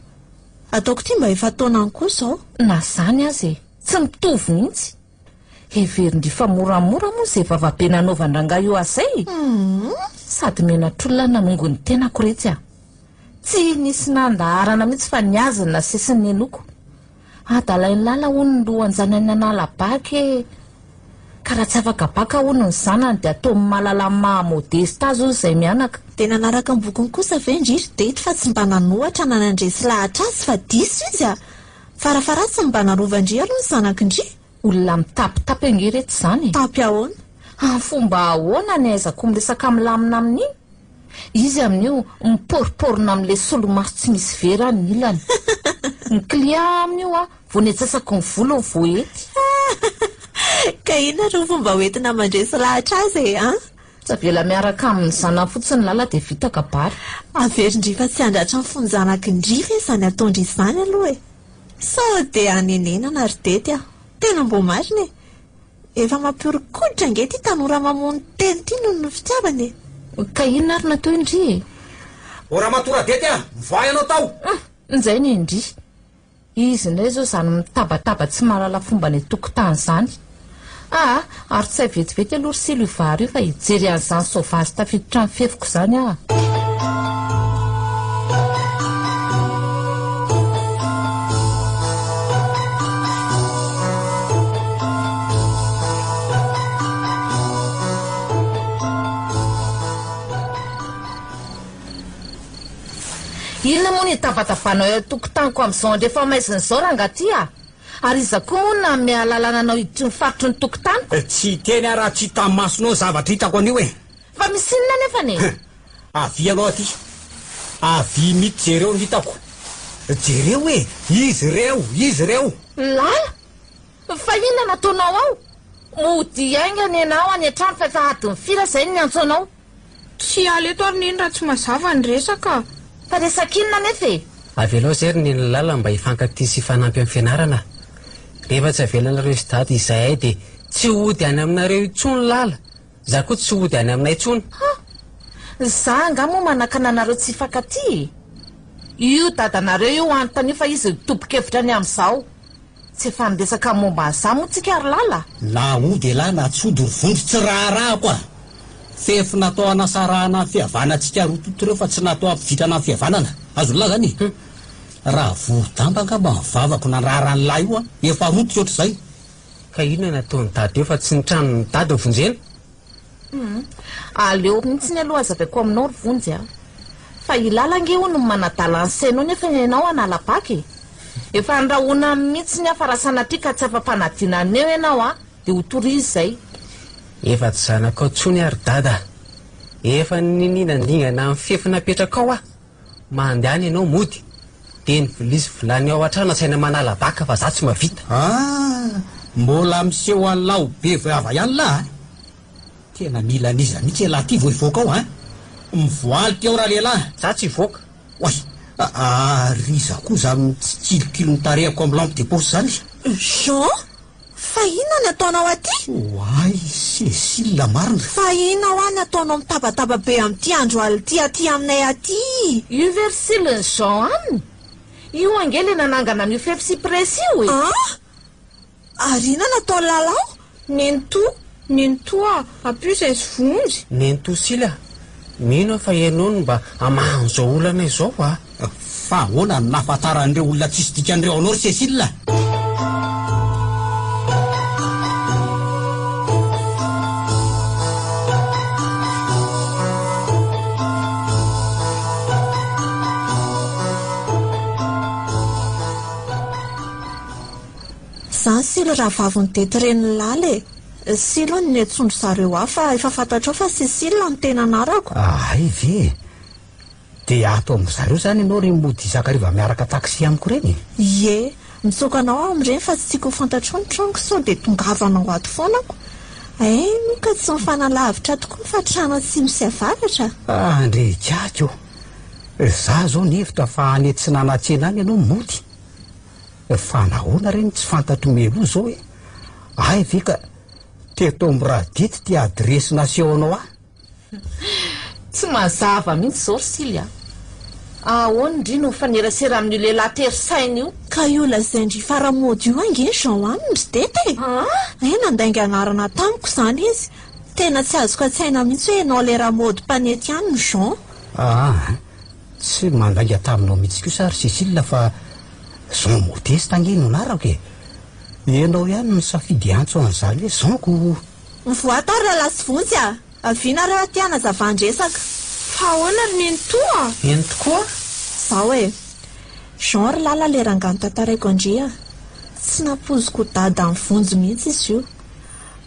Ataoko tia mba efa taonany koa izao. Na zany azy e. Tsy mitovy mihitsy. Heverindry fa moramora moa izay vavabe nanaovandrangah io asay. Sady menatr'olona nanongo ny tenako retsy a. Tsy nisy nandaharana mihitsy fa niazana sesiny enoko. Adalainy lala hono no anjanany anala baky. Ka raha tsy afaka baka hono ny zanany dia atao malala mahamodesta azy izay mianaka. Dia nanaraka ny bokony kosa ve indrindry dia hita fa tsy mba nanohatra na nandresy lahatra azy fa diso izy a. Farafaratsy mba narovandry aloha ny zanakindry. Olona mitapitapy angerety izany. Tapy ahoana? Fomba ahoana ny aizako miresaka milamina amin'iny. Izy amin'io miporiporina amin'ilay solomaso tsy misy vera ny ilany. Ny client amin'io a vao netsasako ny volony vao ety. Ka inona ro fomba hoentina mandresy lahatra azy e? Zavela miaraka amin'ny zanany fotsiny lala dia vita kabary. Averindrifa tsy handratra ny fonjanakindrifa izany ataondry izany aloha e. Sao dia anenenana ry dety a. Tena mbo marina e. Efa mampiorokoditra nge ty tanora mamony teny ty noho ny fitiavany e. Ka inona ary natao indry e? Ora matora dety a, mivoay anao tao. Nizay ny indry. Izy indray zao zany mitabataba tsy mahalala fomba ny tokotany zany. Ary tsy hay vetivety aloha ry silo ivary io fa hijery an'izany saovazy tafiditra ny fefiko zany a. Inona moa ny tabatabanao eo tokotaniko amin'izao andrefa maizina izao rangaty a. Ary iza koa moa na mialalana anao hiditry ny faritry ny tokotaniko. Tsy teny raha tsy tamasonao zavatra hitako an'io e. Fa misy inona nefa ne? Avy anao aty. Avy mity jereo ny hitako. Jereo e, izy reo. Lala? Fa inona nataonao ao? Mody aingany ianao any an-trano fa efa adiny firy izay ny antsoanao. Tsy aleto ary neny raha tsy mazava ny resaka. Fa resaka inona nefa e? Avelao zay ry ny lala mba hifankaty sy fanampy amin'ny fianarana. rehefa tsy avelanareo sy dady izahay dia tsy hody any aminareo intsony lala za koa tsy hody any aminay intsony. za nga moa manakana anareo tsy hifankaty. io dadanareo io anontany io fa izy tompo-kevitra any amin'izao tsy efa niresaka momba an'izao moa tsika ary lala. la ody lahy na tsy ody rivondro tsy raharah koa fefy natao anasarahana ny fihavanantsika rototo reo fa tsy natao ampivitrana ny fihavanana azo lahy zany. raha vodamba angamba mivavako nanrarany lahy io a efa rototra ohatr'izay. ka inona nataony dady eo fa tsy nitrano ny dady o vonjena. aleo mihitsy ny aloha azavako aminao rivonjy a fa ilalanga io no manadala ny sainao nefa ianao analabaky efa andrahona mihitsy ny afarasana ty ka tsy afa-panadinana eo ianao a dia ho torizy izay. efa tsy zanakao tsony ary dada efa nininandingana amin'ny fefy napetraka ao a mandehany ianao mody dia ny vilizy volany ao an-trano asaina manalabaka fa za tsy mavita. mbola miseho an'lao be vava ihany lahy tena mila niza mihitsy elahy ty vo ivoaka ao a mivoaly ty ao raha lehilahy za tsy ivoaka. oay riza koa za mitsitsilokilo nitarehako amin'ny lampe de poste zany. Jean fa inona ny ataonao aty? oay Cécile marina fa inona ho any ataonao mitabataba be amin'ity andro aly aty aminay aty? io versiliny Jean aminy io angely nanangana amin'io fefy sy presy io e. ary inona natao lalao? nentoa apus sy vonjy nentosila mino fa ianao no mba amahan'izao olana izao a. fa ahoana ny nahafantaran'ireo olona tsisy dikan'ireo anao ry Cécile. za silo raha vavony dety reny lala e silo ny netsondro zareo hafa efa fantatrao fa Cécile no tena anarako. ay ve dia ato amin'izareo zany ianao reny mody isakariva miaraka taxi amiko reny. ie mitsokanao aho amin'ireny fa tsy tiako fantatrao ny trongo sao dia tongavanao ato foanako ka tsy mifanalavitra tokoa fa trano tsy misy avaratra. andrekako za zao nihevitra fa anety sy nanatsena any ianao mody fa nahoana reny tsy fantatro melo zao e ay ve ka teto am'raha dity ty adresy nasehoanao a. tsy mazava mihitsy zao Silia ahoana indri no fanerasera amin'io lehilahy tery-saina io ka io lazaindry faramody io ange Jean any misy dety nandainga anarana tamiko zany izy tena tsy azoko an-tsaina mihitsy hoe ianao le raha mody mpanety ihany no Jean. tsy mandainga taminao mihitsy ko sary Cécile fa Jean modeste angeno anarako e ianao ihany ny safidy antso an'izany hoe Jeanko mivoatary lalasy vonjy avianareo aty anazavandresaka fa ahoana ry nentoa eny tokoa zao e Jean ry lala le rangano tantaraiko andria tsy napoziko dada amin'ny vonjy mihitsy izy io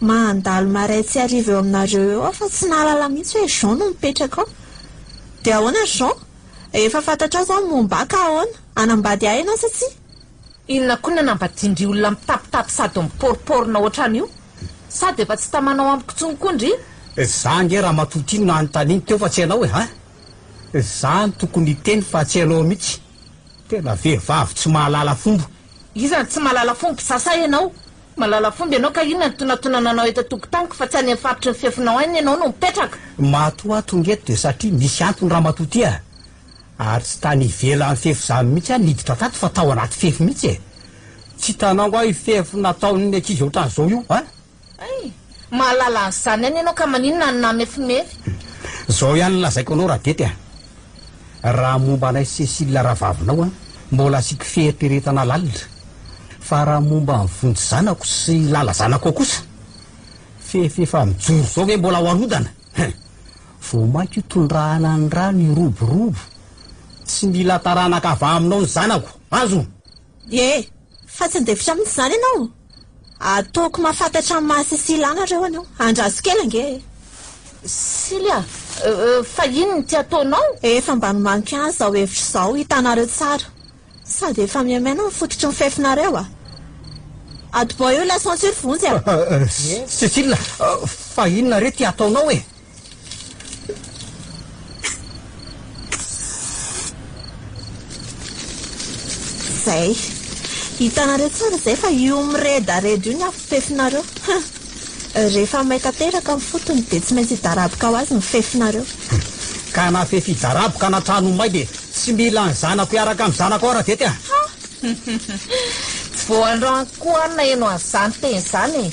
mandalo maray tsy ariva eo aminareo eo fa tsy nahalala mihitsy hoe Jean no mipetraka ao dia ahoana Jean efa fantatra zao mombaka ahoana anambady ahy ianao satsia inona koa ny anambadindry olona mitapitapy sady miporiporina ohatran'io sady efa tsy tamanao amiko tsony koa ndry. za nge raha matotiny no anontaniany teo fa tsy hainao hoe za ny tokony teny fa tsy hainao mihitsy tena vehivavy tsy mahalala fombo. izany tsy mahalala fombo sasa ianao malala fombo ianao ka inona ny tonatonananao eto tokotaniko fa tsy any amin'ny faritry ny fefinao any ianao no mipetraka. matoa tongeto dia satria misy antony raha matoty ary tsy tany ivela ny fefy zany mihitsy niditra tato fa tao anaty fefy mihitsy e tsy tanango aho ifefy nataony ankizy ohatran'izao io ay mahalala an'izany any ianao ka maninona ny namefimefy zao ihany lazaiko anao raha dety raha momba anay Cécile raha vavinao mbola asiko fieritreretana lalitra fa raha momba mivonjy zanako sy lala zanako kosa fefy efa mijoro zao hoe mbola ho anodana vo mainko io tondrahana ny rano iroborobo tsy mila taranaka ava aminao ny zanako azo fa tsy andevitra mihitsy zany ianao ataoko mahafantatra amin'ny maha Cécile anareo anao andraso kely ange Silia fa ino ny ty ataonao efa mba nomaniko ihany zao hevitra zao hitanareo tsara sady efa miamaina mifototry ny fefinareo adobo eo la censure vonjy Cécile fa inona re ty ataonao e zay hitanareo tsara izay fa io miredaredy io ny afifefinareo rehefa maika teraka amin'ny fotony dia tsy maintsy hidaraboka ho azy mifefinareo ka na fefidaraboka na trano may dia tsy mila ny zanako iaraka amin'ny zanako ao raha tety a tsy voandroany koa anina eno an'izany teny izany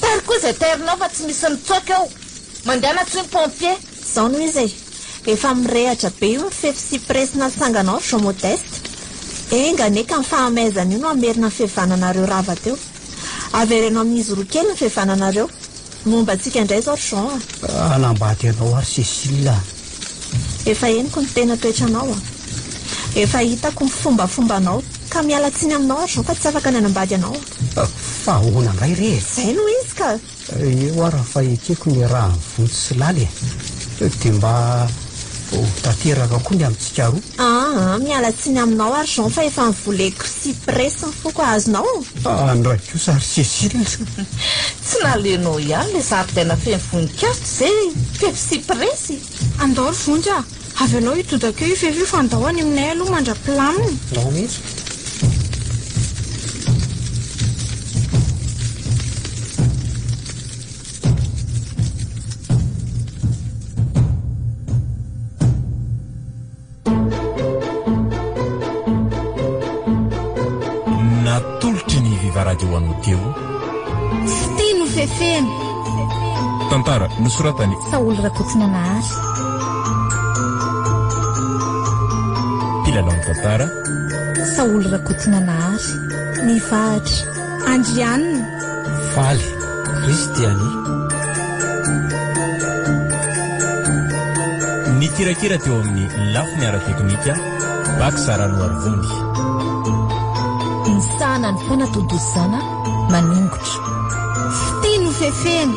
tary koa izay terinao fa tsy misy mitsoaka eo mandehana tsy ny pompier izao noho izay efa mirehatra be io mifefy sipresina sanganao jean modeste enganeka ny fahamezana io no amerina ny fihevananareo rava teo averenao amin'izy roa kely ny fihevananareo momba antsika indray zao jean anambady anao ary Cécile efa eniko ny tena toetranao efa hitako ny fombafombanao ka miala tsiny aminao jean fa tsy afaka ny anambady anao fa ahoana indray re izay no izy ka eo araha fa ekeko ny raha nyvontsy sy laly dia mba tanteraka koa ny amintsika roa miala tsiny aminao ary jean fa efa nivoleko sipresy ny foko azonao andray kosa ary Cécile tsy nalenao ihany le zaridaina feno voninkazo izay fefy sipresy andao ry vonjy a avy anao hitodaka eo ifefy fa andao any aminay aloha mandra-pilaminy ndao mihitsy natolotry ny VIVA radio anao teo FITIA NOFEFENA tantara nosoratany Gasy Rakoto mpilalao ny tantara Gasy Rakoto ny vahatra Andrianina faly Kristiany nikirakira teo amin'ny lafiny ara-teknika Gasy Rakoto ny sahana ny fanatodozana maningotra FITIA NOFEFENA